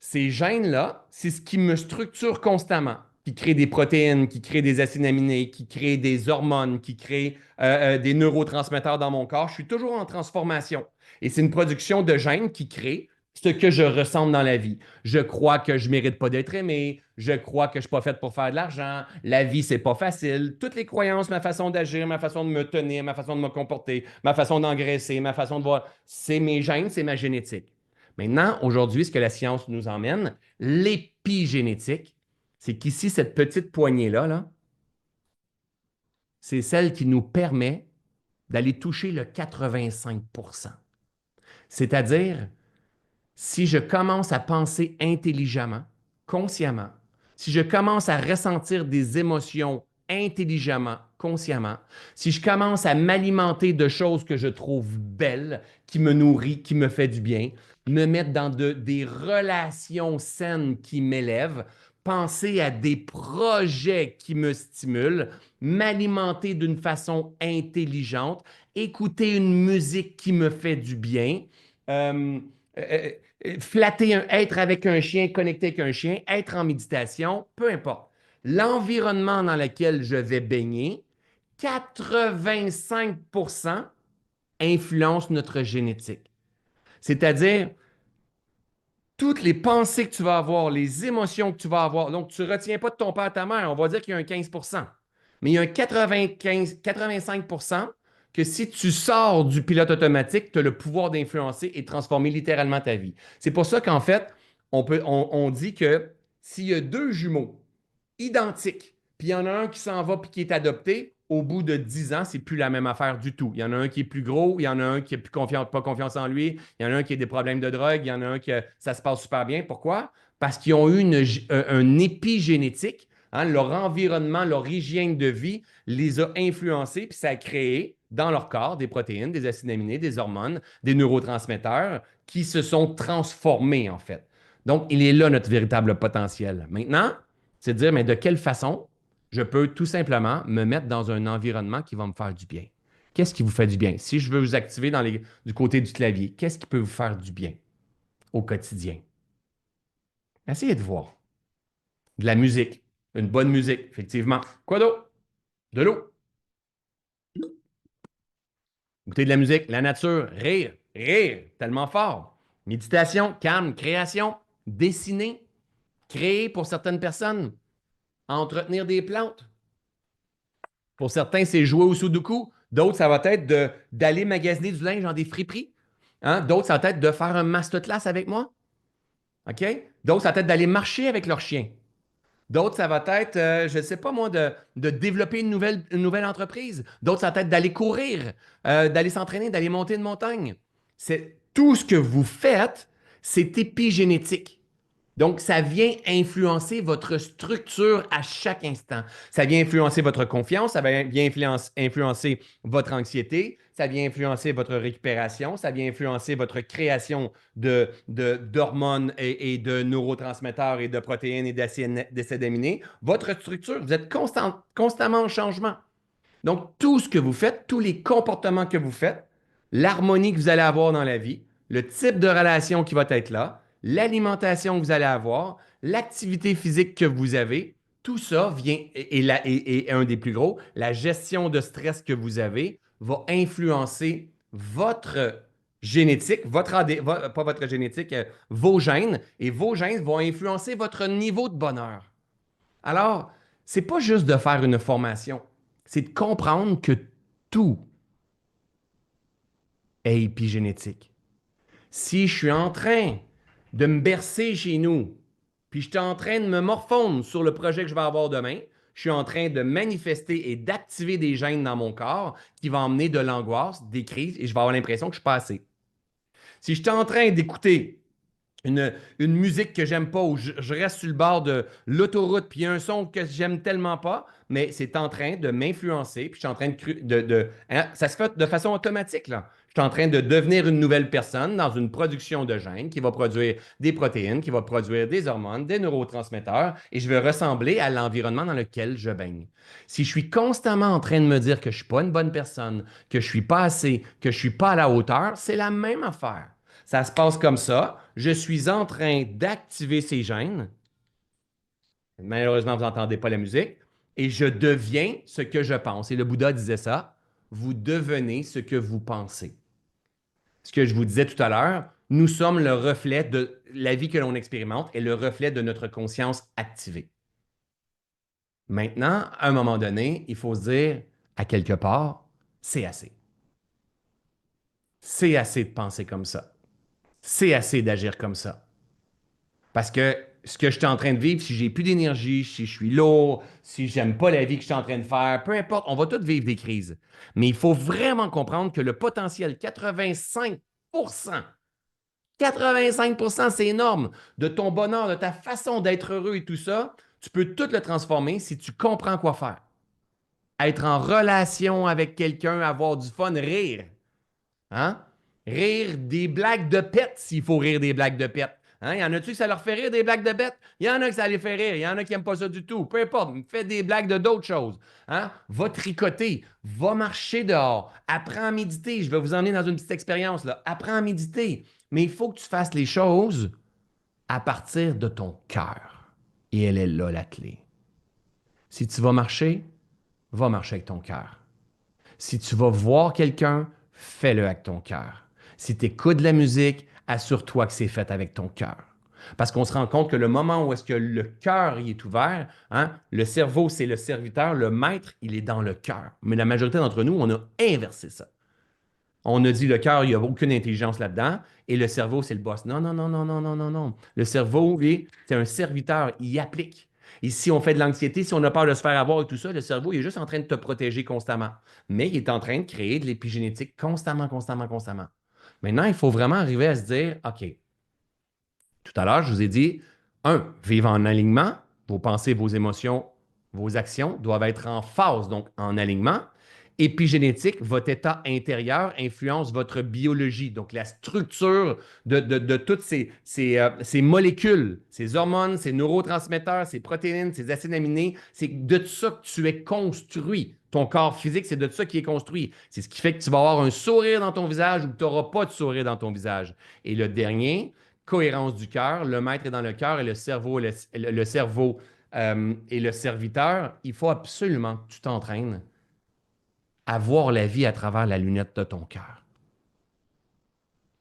Speaker 2: Ces gènes-là, c'est ce qui me structure constamment, qui crée des protéines, qui crée des acides aminés, qui crée des hormones, qui crée des neurotransmetteurs dans mon corps. Je suis toujours en transformation. Et c'est une production de gènes qui crée ce que je ressens dans la vie. Je crois que je ne mérite pas d'être aimé. Je crois que je ne suis pas faite pour faire de l'argent. La vie, c'est pas facile. Toutes les croyances, ma façon d'agir, ma façon de me tenir, ma façon de me comporter, ma façon d'engraisser, ma façon de voir, c'est mes gènes, c'est ma génétique. Maintenant, aujourd'hui, ce que la science nous emmène, l'épigénétique, c'est qu'ici, cette petite poignée-là, là, c'est celle qui nous permet d'aller toucher le 85. C'est-à-dire, si je commence à penser intelligemment, consciemment, si je commence à ressentir des émotions intelligemment, consciemment, si je commence à m'alimenter de choses que je trouve belles, qui me nourrissent, qui me fait du bien, me mettre dans des relations saines qui m'élèvent, penser à des projets qui me stimulent, m'alimenter d'une façon intelligente, écouter une musique qui me fait du bien, euh, euh, être avec un chien, connecter avec un chien, être en méditation, peu importe. L'environnement dans lequel je vais baigner, 85% influence notre génétique. C'est-à-dire, toutes les pensées que tu vas avoir, les émotions que tu vas avoir. Donc, tu ne retiens pas de ton père, ta mère. On va dire qu'il y a un 15%. Mais il y a un 85% que si tu sors du pilote automatique, tu as le pouvoir d'influencer et de transformer littéralement ta vie. C'est pour ça qu'en fait, on dit que s'il y a deux jumeaux identiques, puis il y en a un qui s'en va puis qui est adopté, au bout de 10 ans, c'est plus la même affaire du tout. Il y en a un qui est plus gros, il y en a un qui n'a plus pas confiance en lui, il y en a un qui a des problèmes de drogue, il y en a un qui ça se passe super bien. Pourquoi? Parce qu'ils ont eu un épigénétique, leur environnement, leur hygiène de vie les a influencés, puis ça a créé dans leur corps des protéines, des acides aminés, des hormones, des neurotransmetteurs qui se sont transformés en fait. Donc, il est là notre véritable potentiel. Maintenant, c'est de dire, mais de quelle façon Je peux tout simplement me mettre dans un environnement qui va me faire du bien. Qu'est-ce qui vous fait du bien? Si je veux vous activer du côté du clavier, qu'est-ce qui peut vous faire du bien au quotidien? Essayez de voir. De la musique, une bonne musique, effectivement. Quoi d'autre? De l'eau. Écouter de la musique, la nature, rire, rire, tellement fort. Méditation, calme, création, dessiner, créer pour certaines personnes, entretenir des plantes. Pour certains, c'est jouer au sudoku. D'autres, ça va être d'aller magasiner du linge dans des friperies. Hein? D'autres, ça va être de faire un masterclass avec moi. OK? D'autres, ça va être d'aller marcher avec leur chien. D'autres, ça va être, je ne sais pas moi, de développer une nouvelle entreprise. D'autres, ça va être d'aller courir, d'aller s'entraîner, d'aller monter une montagne. C'est tout ce que vous faites, c'est épigénétique. Donc, ça vient influencer votre structure à chaque instant. Ça vient influencer votre confiance, ça vient influencer votre anxiété, ça vient influencer votre récupération, ça vient influencer votre création d'hormones et de neurotransmetteurs et de protéines et d'acides aminés. Votre structure, vous êtes constamment en changement. Donc, tout ce que vous faites, tous les comportements que vous faites, l'harmonie que vous allez avoir dans la vie, le type de relation qui va être là, l'alimentation que vous allez avoir, l'activité physique que vous avez, tout ça vient, et un des plus gros, la gestion de stress que vous avez va influencer votre génétique, pas votre génétique, vos gènes, et vos gènes vont influencer votre niveau de bonheur. Alors, c'est pas juste de faire une formation, c'est de comprendre que tout est épigénétique. Si je suis en train de me bercer chez nous, puis je suis en train de me morfondre sur le projet que je vais avoir demain, je suis en train de manifester et d'activer des gènes dans mon corps qui vont emmener de l'angoisse, des crises, et je vais avoir l'impression que je suis pas assez. Si je suis en train d'écouter une musique que j'aime pas ou je reste sur le bord de l'autoroute puis il y a un son que j'aime tellement pas, mais c'est en train de m'influencer puis je suis en train hein, ça se fait de façon automatique là. Je suis en train de devenir une nouvelle personne dans une production de gènes qui va produire des protéines, qui va produire des hormones, des neurotransmetteurs et je vais ressembler à l'environnement dans lequel je baigne. Si je suis constamment en train de me dire que je suis pas une bonne personne, que je suis pas assez, que je suis pas à la hauteur, c'est la même affaire. Ça se passe comme ça. Je suis en train d'activer ces gènes. Malheureusement, vous n'entendez pas la musique. Et je deviens ce que je pense. Et le Bouddha disait ça. Vous devenez ce que vous pensez. Ce que je vous disais tout à l'heure, nous sommes le reflet de la vie que l'on expérimente et le reflet de notre conscience activée. Maintenant, à un moment donné, il faut se dire, à quelque part, c'est assez. C'est assez de penser comme ça. C'est assez d'agir comme ça. Parce que ce que je suis en train de vivre, si j'ai plus d'énergie, si je suis lourd, si j'aime pas la vie que je suis en train de faire, peu importe, on va tous vivre des crises. Mais il faut vraiment comprendre que le potentiel 85%, c'est énorme, de ton bonheur, de ta façon d'être heureux et tout ça, tu peux tout le transformer si tu comprends quoi faire. Être en relation avec quelqu'un, avoir du fun, rire. Hein? Rire des blagues de pète s'il faut rire des blagues de pète. Hein? Il y en a-tu que ça leur fait rire des blagues de bête? Il y en a que ça les fait rire. Il y en a qui n'aiment pas ça du tout. Peu importe, fais des blagues de d'autres choses. Hein? Va tricoter, va marcher dehors, apprends à méditer. Je vais vous emmener dans une petite expérience. Là. Apprends à méditer. Mais il faut que tu fasses les choses à partir de ton cœur. Et elle est là, la clé. Si tu vas marcher avec ton cœur. Si tu vas voir quelqu'un, fais-le avec ton cœur. Si tu écoutes de la musique, assure-toi que c'est fait avec ton cœur. Parce qu'on se rend compte que le moment où est-ce que le cœur y est ouvert, hein, le cerveau, c'est le serviteur, le maître, il est dans le cœur. Mais la majorité d'entre nous, on a inversé ça. On a dit le cœur, il n'y a aucune intelligence là-dedans, et le cerveau, c'est le boss. Non, non, non, non, non, non, non, non. Le cerveau, lui, c'est un serviteur, il applique. Et si on fait de l'anxiété, si on a peur de se faire avoir et tout ça, le cerveau, il est juste en train de te protéger constamment. Mais il est en train de créer de l'épigénétique constamment, constamment, constamment. Maintenant, il faut vraiment arriver à se dire, OK, tout à l'heure, je vous ai dit, vivre en alignement, vos pensées, vos émotions, vos actions doivent être en phase, donc en alignement. épigénétique, votre état intérieur influence votre biologie, donc la structure de toutes ces molécules, ces hormones, ces neurotransmetteurs, ces protéines, ces acides aminés. C'est de ça que tu es construit. Ton corps physique, c'est de ça qui est construit. C'est ce qui fait que tu vas avoir un sourire dans ton visage ou que tu n'auras pas de sourire dans ton visage. Et le dernier, cohérence du cœur. Le maître est dans le cœur et le cerveau, le cerveau et le serviteur. Il faut absolument que tu t'entraînes à voir la vie à travers la lunette de ton cœur.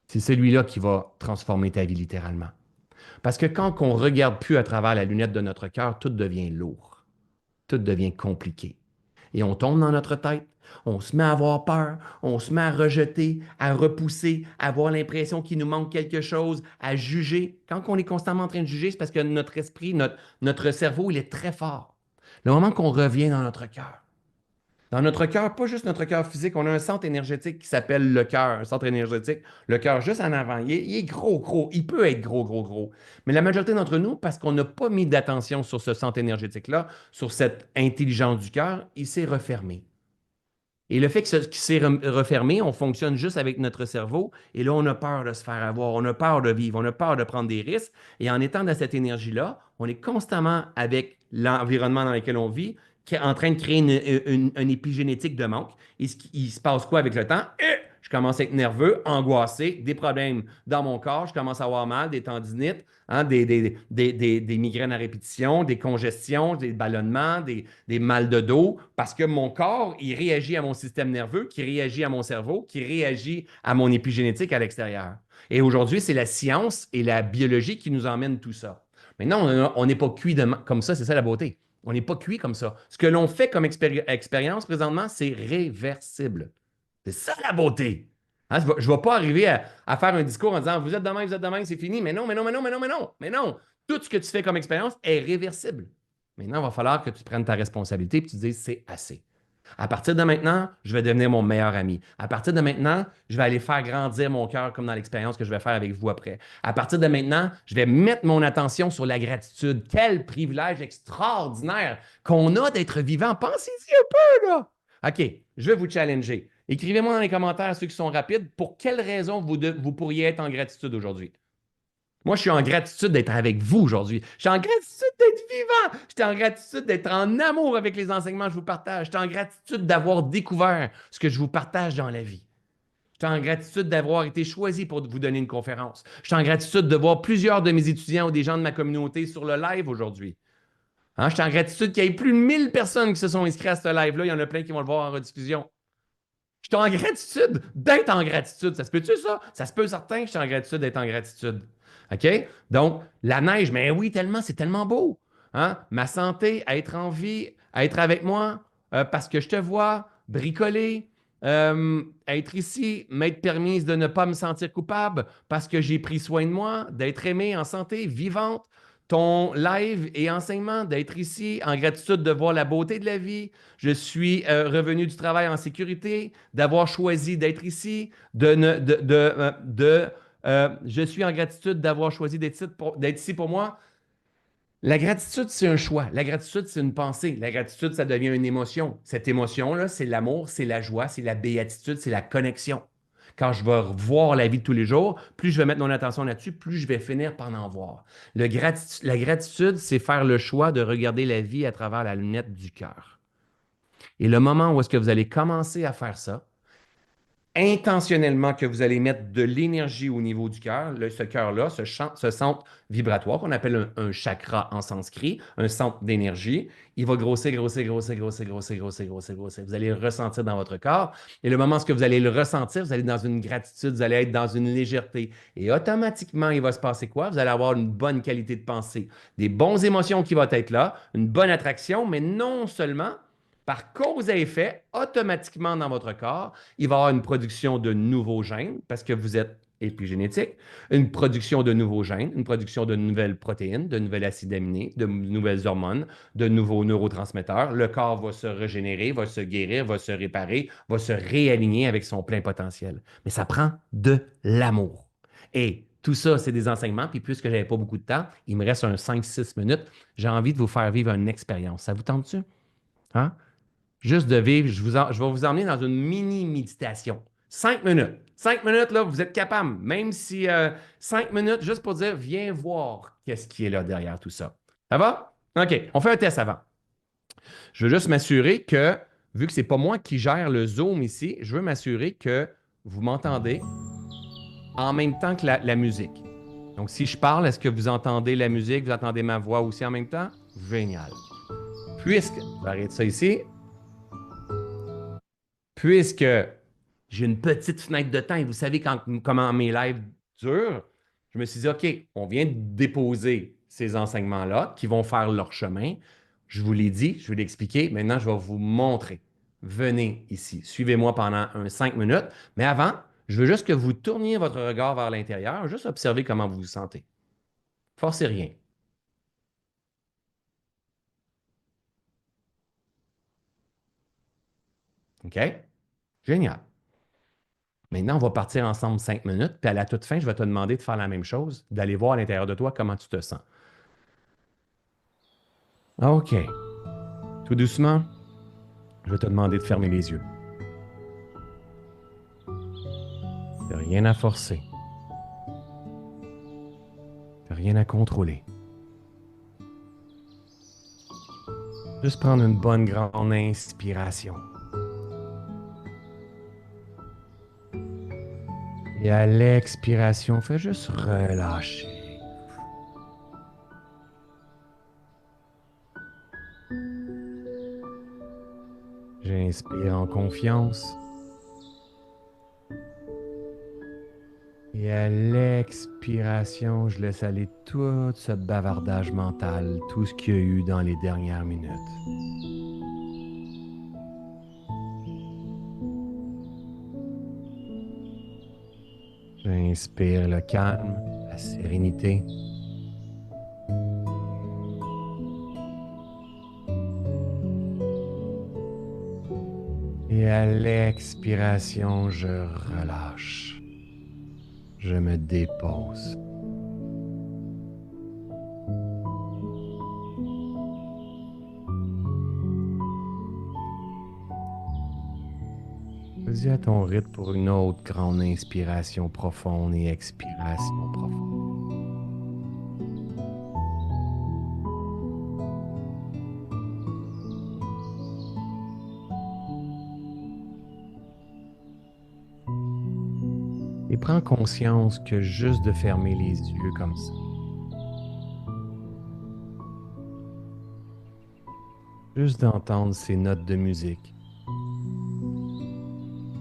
Speaker 2: C'est celui-là qui va transformer ta vie littéralement. Parce que quand on ne regarde plus à travers la lunette de notre cœur, tout devient lourd, tout devient compliqué. Et on tombe dans notre tête, on se met à avoir peur, on se met à rejeter, à repousser, à avoir l'impression qu'il nous manque quelque chose, à juger. Quand on est constamment en train de juger, c'est parce que notre esprit, notre cerveau, il est très fort. Le moment qu'on revient dans notre cœur, pas juste notre cœur physique, on a un centre énergétique qui s'appelle le cœur, un centre énergétique. Le cœur juste en avant, il est gros, gros, il peut être gros, gros, gros. Mais la majorité d'entre nous, parce qu'on n'a pas mis d'attention sur ce centre énergétique-là, sur cette intelligence du cœur, il s'est refermé. Et le fait qu'il s'est refermé, on fonctionne juste avec notre cerveau. Et là, on a peur de se faire avoir, on a peur de vivre, on a peur de prendre des risques. Et en étant dans cette énergie-là, on est constamment avec l'environnement dans lequel on vit, qui est en train de créer une épigénétique de manque. Et il se passe quoi avec le temps? Je commence à être nerveux, angoissé, des problèmes dans mon corps, je commence à avoir mal, des tendinites, hein, des migraines à répétition, des congestions, des ballonnements, des mal de dos, parce que mon corps, il réagit à mon système nerveux, qui réagit à mon cerveau, qui réagit à mon épigénétique à l'extérieur. Et aujourd'hui, c'est la science et la biologie qui nous emmènent tout ça. Maintenant, on n'est pas cuit comme ça, c'est ça la beauté. On n'est pas cuit comme ça. Ce que l'on fait comme expérience présentement, c'est réversible. C'est ça la beauté. Hein, je ne vais pas arriver à faire un discours en disant vous êtes demain, c'est fini. Mais non, mais non, mais non, mais non, mais non, mais non. Tout ce que tu fais comme expérience est réversible. Maintenant, il va falloir que tu prennes ta responsabilité et que tu te dises c'est assez. À partir de maintenant, je vais devenir mon meilleur ami. À partir de maintenant, je vais aller faire grandir mon cœur comme dans l'expérience que je vais faire avec vous après. À partir de maintenant, je vais mettre mon attention sur la gratitude. Quel privilège extraordinaire qu'on a d'être vivant. Pensez-y un peu, là. OK, je vais vous challenger. Écrivez-moi dans les commentaires, ceux qui sont rapides, pour quelles raisons vous pourriez être en gratitude aujourd'hui. Moi, je suis en gratitude d'être avec vous aujourd'hui. Je suis en gratitude d'être vivant. Je suis en gratitude d'être en amour avec les enseignements que je vous partage. Je suis en gratitude d'avoir découvert ce que je vous partage dans la vie. Je suis en gratitude d'avoir été choisi pour vous donner une conférence. Je suis en gratitude de voir plusieurs de mes étudiants ou des gens de ma communauté sur le live aujourd'hui. Hein, je suis en gratitude qu'il y ait plus de 1000 personnes qui se sont inscrites à ce live-là. Il y en a plein qui vont le voir en rediffusion. Je suis en gratitude d'être en gratitude. Ça se peut-tu, ça? Ça se peut certain que je suis en gratitude d'être en gratitude. OK? Donc, la neige, mais oui, tellement, c'est tellement beau. Hein? Ma santé, être en vie, être avec moi, parce que je te vois, bricoler, être ici, m'être permise de ne pas me sentir coupable parce que j'ai pris soin de moi, d'être aimée en santé, vivante, ton live et enseignement, d'être ici en gratitude de voir la beauté de la vie. Je suis revenu du travail en sécurité, d'avoir choisi d'être ici, je suis en gratitude d'avoir choisi d'être ici pour moi. La gratitude, c'est un choix. La gratitude, c'est une pensée. La gratitude, ça devient une émotion. Cette émotion-là, c'est l'amour, c'est la joie, c'est la béatitude, c'est la connexion. Quand je vais voir la vie de tous les jours, plus je vais mettre mon attention là-dessus, plus je vais finir par en voir. La gratitude, c'est faire le choix de regarder la vie à travers la lunette du cœur. Et le moment où est-ce que vous allez commencer à faire ça, intentionnellement que vous allez mettre de l'énergie au niveau du cœur, ce cœur-là, ce centre vibratoire qu'on appelle un chakra en sanskrit, un centre d'énergie, il va grossir, grossir, grossir, grossir, grossir, grossir, grossir, grossir. Vous allez le ressentir dans votre corps. Et le moment où vous allez le ressentir, vous allez être dans une gratitude, vous allez être dans une légèreté. Et automatiquement, il va se passer quoi? Vous allez avoir une bonne qualité de pensée, des bonnes émotions qui vont être là, une bonne attraction, mais non seulement par cause à effet, automatiquement dans votre corps, il va y avoir une production de nouveaux gènes parce que vous êtes épigénétique, une production de nouveaux gènes, une production de nouvelles protéines, de nouvelles acides aminés, de nouvelles hormones, de nouveaux neurotransmetteurs. Le corps va se régénérer, va se guérir, va se réparer, va se réaligner avec son plein potentiel. Mais ça prend de l'amour. Et tout ça, c'est des enseignements. Puis puisque je n'avais pas beaucoup de temps, il me reste un 5-6 minutes. J'ai envie de vous faire vivre une expérience. Ça vous tente-tu? Hein? juste de vivre. Je vais vous emmener dans une mini-méditation. 5 minutes. 5 minutes, là, vous êtes capable. Même si 5 minutes, juste pour dire, viens voir qu'est-ce qui est là derrière tout ça. Ça va? OK. On fait un test avant. Je veux juste m'assurer que, vu que ce n'est pas moi qui gère le Zoom ici, je veux m'assurer que vous m'entendez en même temps que la musique. Donc, si je parle, est-ce que vous entendez la musique, vous entendez ma voix aussi en même temps? Génial. Puisque, je vais arrêter ça ici, puisque j'ai une petite fenêtre de temps et vous savez comment mes lives durent, je me suis dit, OK, on vient de déposer ces enseignements-là qui vont faire leur chemin. Je vous l'ai dit, je vais l'expliquer. Maintenant, je vais vous montrer. Venez ici. Suivez-moi pendant 5 minutes. Mais avant, je veux juste que vous tourniez votre regard vers l'intérieur, juste observer comment vous vous sentez. Forcez rien. OK? Génial. Maintenant, on va partir ensemble 5 minutes, puis à la toute fin, je vais te demander de faire la même chose, d'aller voir à l'intérieur de toi comment tu te sens. OK. Tout doucement, je vais te demander de fermer les yeux. Il n'y a rien à forcer. Il n'y a rien à contrôler. Juste prendre une bonne grande inspiration. Et à l'expiration, fais juste relâcher. J'inspire en confiance. Et à l'expiration, je laisse aller tout ce bavardage mental, tout ce qu'il y a eu dans les dernières minutes. J'inspire le calme, la sérénité. Et à l'expiration, je relâche. Je me dépose. Vas-y à ton rythme pour une autre grande inspiration profonde et expiration profonde. Et prends conscience que juste de fermer les yeux comme ça, juste d'entendre ces notes de musique,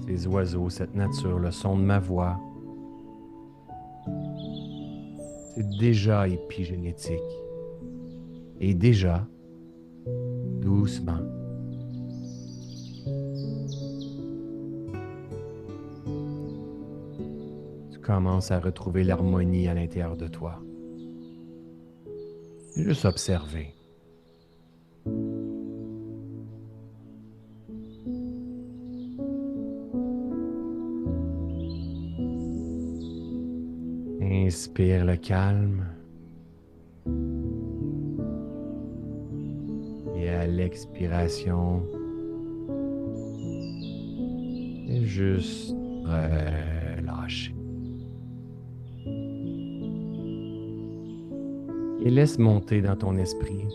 Speaker 2: ces oiseaux, cette nature, le son de ma voix, c'est déjà épigénétique. Et déjà, doucement, tu commences à retrouver l'harmonie à l'intérieur de toi. Et juste observer. Inspire le calme. Et à l'expiration, et juste relâcher. Et laisse monter dans ton esprit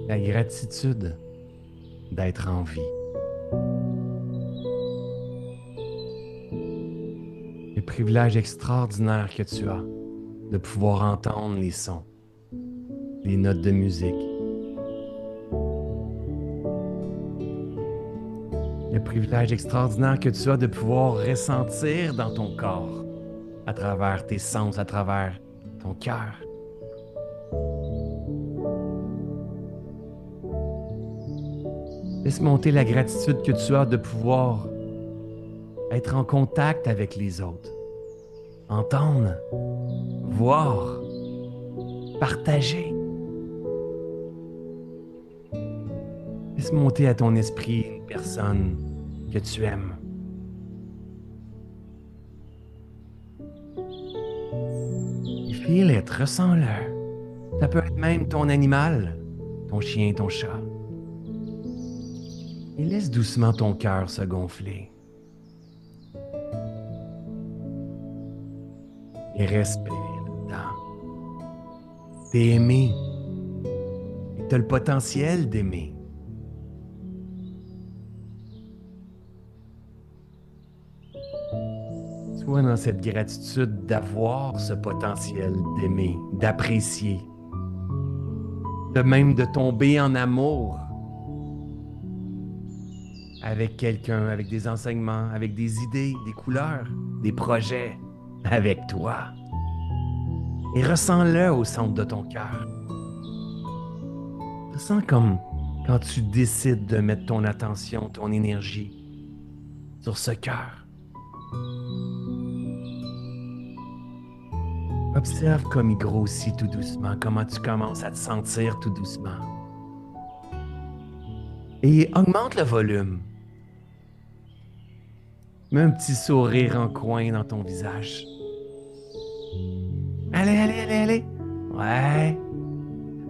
Speaker 2: la gratitude d'être en vie. Le privilège extraordinaire que tu as de pouvoir entendre les sons, les notes de musique. Le privilège extraordinaire que tu as de pouvoir ressentir dans ton corps, à travers tes sens, à travers ton cœur. Laisse monter la gratitude que tu as de pouvoir être en contact avec les autres, entendre, voir, partager. Laisse monter à ton esprit une personne que tu aimes. Feel it, ressens-le. Ça peut être même ton animal, ton chien, ton chat. Et laisse doucement ton cœur se gonfler. Et respire dedans. T'es aimé. Et t'as le potentiel d'aimer. Sois dans cette gratitude d'avoir ce potentiel d'aimer, d'apprécier, de même de tomber en amour avec quelqu'un, avec des enseignements, avec des idées, des couleurs, des projets, avec toi. Et ressens-le au centre de ton cœur. Ressens comme quand tu décides de mettre ton attention, ton énergie sur ce cœur. Observe comme il grossit tout doucement, comment tu commences à te sentir tout doucement. Et augmente le volume. Mets un petit sourire en coin dans ton visage. Allez, allez, allez, allez. Ouais.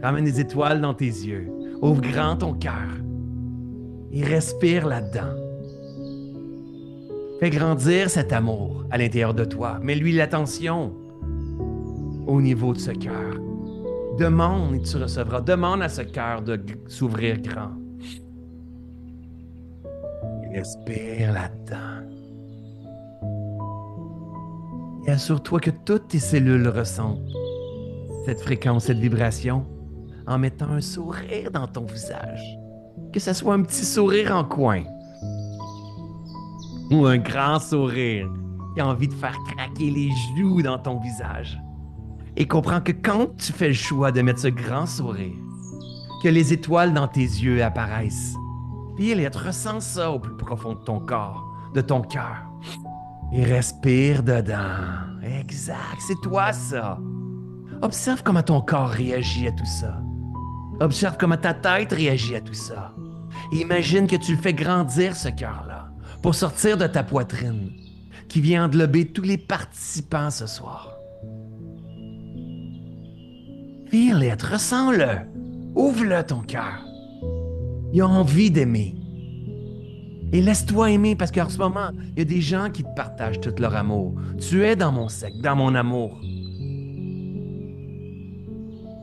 Speaker 2: Ramène des étoiles dans tes yeux. Ouvre grand ton cœur. Et respire là-dedans. Fais grandir cet amour à l'intérieur de toi. Mets-lui l'attention au niveau de ce cœur. Demande et tu recevras. Demande à ce cœur de s'ouvrir grand. Et respire là-dedans. Et assure-toi que toutes tes cellules ressentent cette fréquence, cette vibration, en mettant un sourire dans ton visage. Que ce soit un petit sourire en coin ou un grand sourire qui a envie de faire craquer les joues dans ton visage. Et comprends que quand tu fais le choix de mettre ce grand sourire, que les étoiles dans tes yeux apparaissent. Feel it, ressens ça au plus profond de ton corps, de ton cœur. Et respire dedans. Exact, c'est toi ça. Observe comment ton corps réagit à tout ça. Observe comment ta tête réagit à tout ça. Et imagine que tu le fais grandir, ce cœur-là, pour sortir de ta poitrine, qui vient englober tous les participants ce soir. Feel it, ressens-le. Ouvre-le ton cœur. Il a envie d'aimer. Et laisse-toi aimer parce qu'en ce moment, il y a des gens qui te partagent tout leur amour. Tu es dans mon cercle, dans mon amour.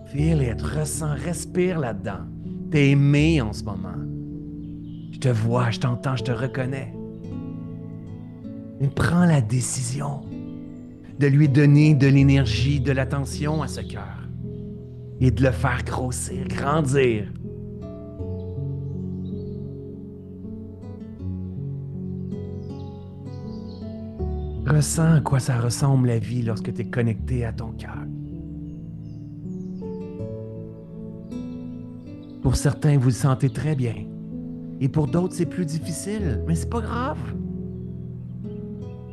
Speaker 2: Feel it, ressens, respire là-dedans. T'es aimé en ce moment. Je te vois, je t'entends, je te reconnais. Mais prends la décision de lui donner de l'énergie, de l'attention à ce cœur et de le faire grossir, grandir. Ressens à quoi ça ressemble la vie lorsque tu es connecté à ton cœur. Pour certains, vous le sentez très bien. Et pour d'autres, c'est plus difficile. Mais c'est pas grave.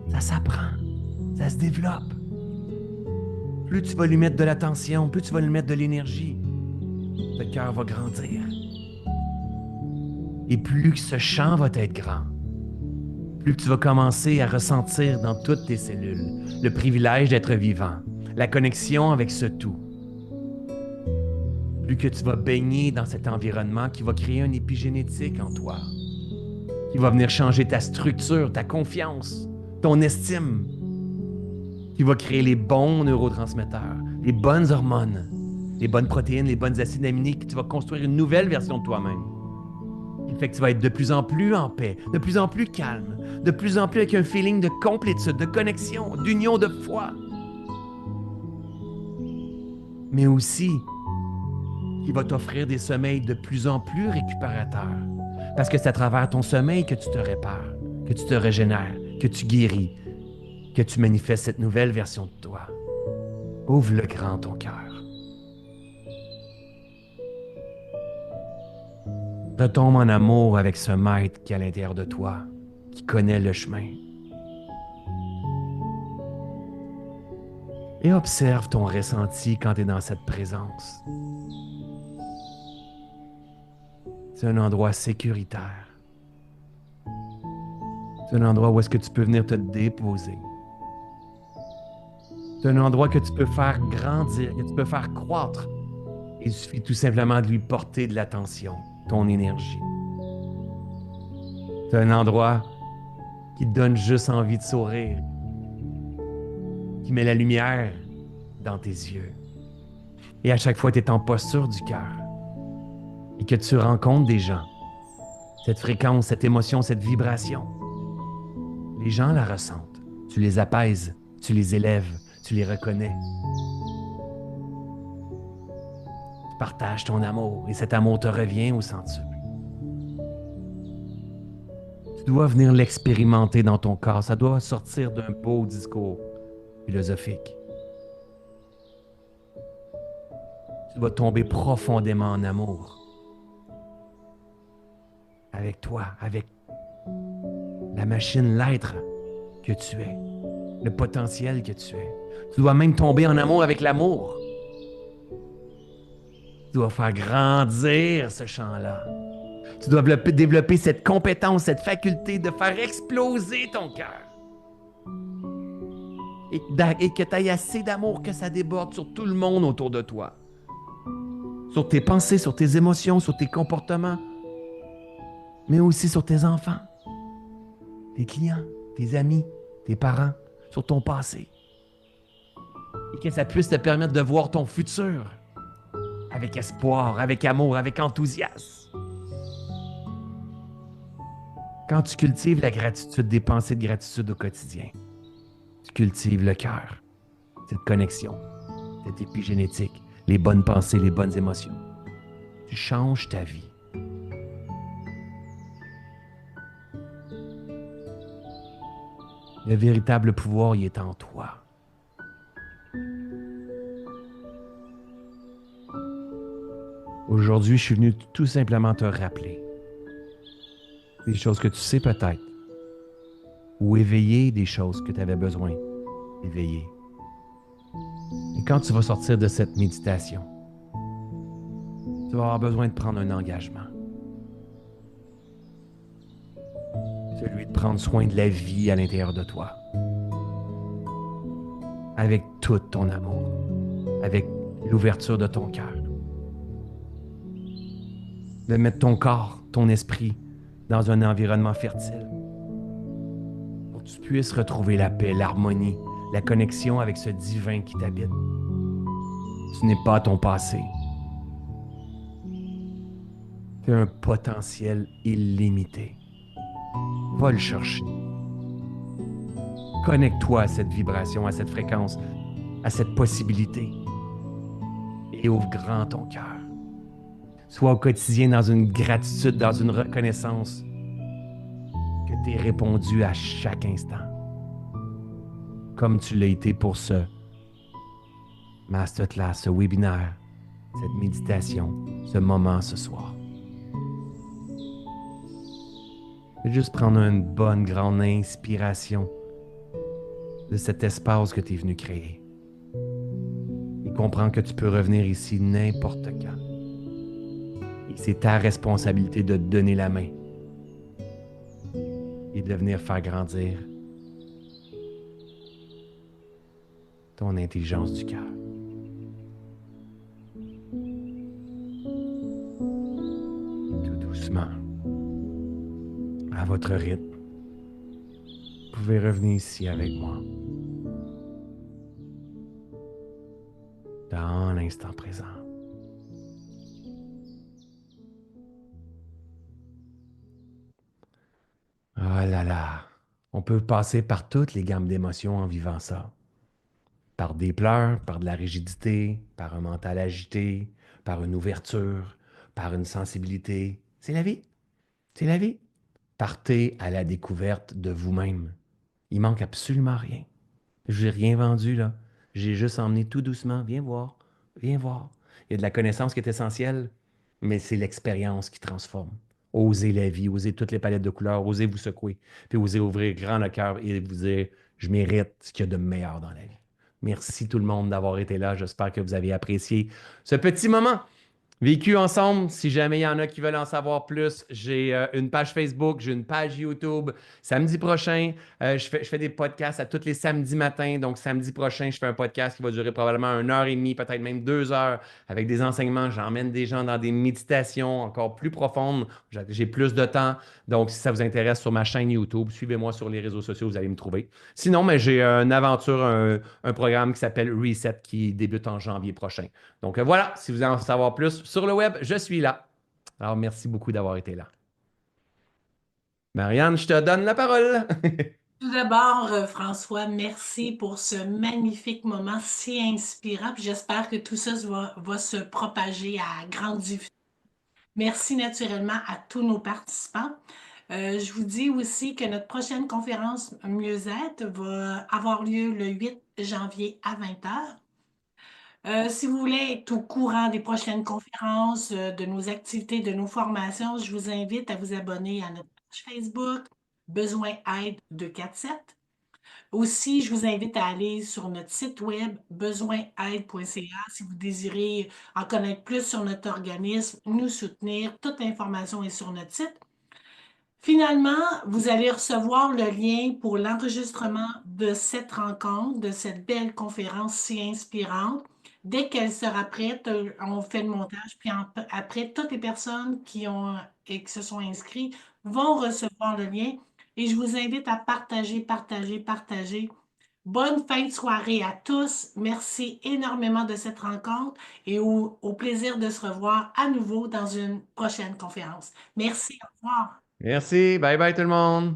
Speaker 2: Ça s'apprend. Ça se développe. Plus tu vas lui mettre de l'attention, plus tu vas lui mettre de l'énergie, le cœur va grandir. Et plus ce champ va être grand, plus tu vas commencer à ressentir dans toutes tes cellules le privilège d'être vivant, la connexion avec ce tout. Plus que tu vas baigner dans cet environnement qui va créer une épigénétique en toi, qui va venir changer ta structure, ta confiance, ton estime, qui va créer les bons neurotransmetteurs, les bonnes hormones, les bonnes protéines, les bonnes acides aminés, que tu vas construire une nouvelle version de toi-même. Qui fait que tu vas être de plus en plus en paix, de plus en plus calme, de plus en plus avec un feeling de complétude, de connexion, d'union de foi. Mais aussi, qui va t'offrir des sommeils de plus en plus récupérateurs. Parce que c'est à travers ton sommeil que tu te répares, que tu te régénères, que tu guéris, que tu manifestes cette nouvelle version de toi. Ouvre le grand ton cœur. Retombe en amour avec ce maître qui est à l'intérieur de toi, qui connaît le chemin. Et observe ton ressenti quand tu es dans cette présence. C'est un endroit sécuritaire. C'est un endroit où est-ce que tu peux venir te déposer. C'est un endroit que tu peux faire grandir, que tu peux faire croître Il suffit tout simplement de lui porter de l'attention, ton énergie. C'est un endroit qui te donne juste envie de sourire, qui met la lumière dans tes yeux. Et à chaque fois, tu es en posture du cœur et que tu rencontres des gens, cette fréquence, cette émotion, cette vibration, les gens la ressentent. Tu les apaises, tu les élèves, tu les reconnais. Tu partages ton amour et cet amour te revient au centuple. Tu dois venir l'expérimenter dans ton corps. Ça doit sortir d'un beau discours philosophique. Tu dois tomber profondément en amour avec toi, avec la machine, l'être que tu es, le potentiel que tu es. Tu dois même tomber en amour avec l'amour. Tu dois faire grandir ce champ-là. Tu dois développer cette compétence, cette faculté de faire exploser ton cœur. Et que tu aies assez d'amour que ça déborde sur tout le monde autour de toi. Sur tes pensées, sur tes émotions, sur tes comportements, mais aussi sur tes enfants, tes clients, tes amis, tes parents, sur ton passé. Et que ça puisse te permettre de voir ton futur avec espoir, avec amour, avec enthousiasme. Quand tu cultives la gratitude, des pensées de gratitude au quotidien, tu cultives le cœur, cette connexion, cette épigénétique, les bonnes pensées, les bonnes émotions. Tu changes ta vie. Le véritable pouvoir, il est en toi. Aujourd'hui, je suis venu tout simplement te rappeler des choses que tu sais peut-être, ou éveiller des choses que tu avais besoin d'éveiller. Et quand tu vas sortir de cette méditation, tu vas avoir besoin de prendre un engagement. Celui de prendre soin de la vie à l'intérieur de toi. Avec tout ton amour. Avec l'ouverture de ton cœur. De mettre ton corps, ton esprit dans un environnement fertile. Pour que tu puisses retrouver la paix, l'harmonie, la connexion avec ce divin qui t'habite. Tu n'es pas ton passé. Tu as un potentiel illimité. Va le chercher. Connecte-toi à cette vibration, à cette fréquence, à cette possibilité. Et ouvre grand ton cœur. Sois au quotidien dans une gratitude, dans une reconnaissance que tu es répondu à chaque instant. Comme tu l'as été pour ce masterclass, ce webinaire, cette méditation, ce moment ce soir. Juste prendre une bonne grande inspiration de cet espace que tu es venu créer. Et comprendre que tu peux revenir ici n'importe quand. Et c'est ta responsabilité de te donner la main et de venir faire grandir ton intelligence du cœur. Tout doucement, à votre rythme, vous pouvez revenir ici avec moi. Dans l'instant présent. Oh là là, on peut passer par toutes les gammes d'émotions en vivant ça. Par des pleurs, par de la rigidité, par un mental agité, par une ouverture, par une sensibilité. C'est la vie. C'est la vie. Partez à la découverte de vous-même. Il manque absolument rien. Je n'ai rien vendu là. J'ai juste emmené tout doucement. Viens voir. Viens voir. Il y a de la connaissance qui est essentielle, mais c'est l'expérience qui transforme. Osez la vie, osez toutes les palettes de couleurs, osez vous secouer, puis osez ouvrir grand le cœur et vous dire, je mérite ce qu'il y a de meilleur dans la vie. Merci tout le monde d'avoir été là. J'espère que vous avez apprécié ce petit moment Vécu ensemble, si jamais il y en a qui veulent en savoir plus, j'ai une page Facebook, j'ai une page YouTube. Samedi prochain, je fais des podcasts à tous les samedis matins. Donc, samedi prochain, je fais un podcast qui va durer probablement 1 heure et demie, peut-être même 2 heures, avec des enseignements. J'emmène des gens dans des méditations encore plus profondes. J'ai plus de temps. Donc, si ça vous intéresse sur ma chaîne YouTube, suivez-moi sur les réseaux sociaux, vous allez me trouver. Sinon, mais j'ai une aventure, un programme qui s'appelle Reset qui débute en janvier prochain. Donc voilà, si vous voulez en savoir plus sur le web, je suis là. Alors merci beaucoup d'avoir été là. Marianne, je te donne la parole.
Speaker 1: Tout d'abord, François, merci pour ce magnifique moment si inspirant. Puis j'espère que tout ça va se propager à grande diffusion. Merci naturellement à tous nos participants. Je vous dis aussi que notre prochaine conférence Mieux-être va avoir lieu le 8 janvier à 20 heures. Si vous voulez être au courant des prochaines conférences, de nos activités, de nos formations, je vous invite à vous abonner à notre page Facebook Besoin Aide 247. Aussi, je vous invite à aller sur notre site web besoinaide.ca si vous désirez en connaître plus sur notre organisme, nous soutenir. Toute l'information est sur notre site. Finalement, vous allez recevoir le lien pour l'enregistrement de cette rencontre, de cette belle conférence si inspirante. Dès qu'elle sera prête, on fait le montage. Puis après, toutes les personnes qui ont et qui se sont inscrites vont recevoir le lien. Et je vous invite à partager, partager, partager. Bonne fin de soirée à tous. Merci énormément de cette rencontre et au plaisir de se revoir à nouveau dans une prochaine conférence. Merci, au revoir.
Speaker 2: Merci. Bye bye tout le monde.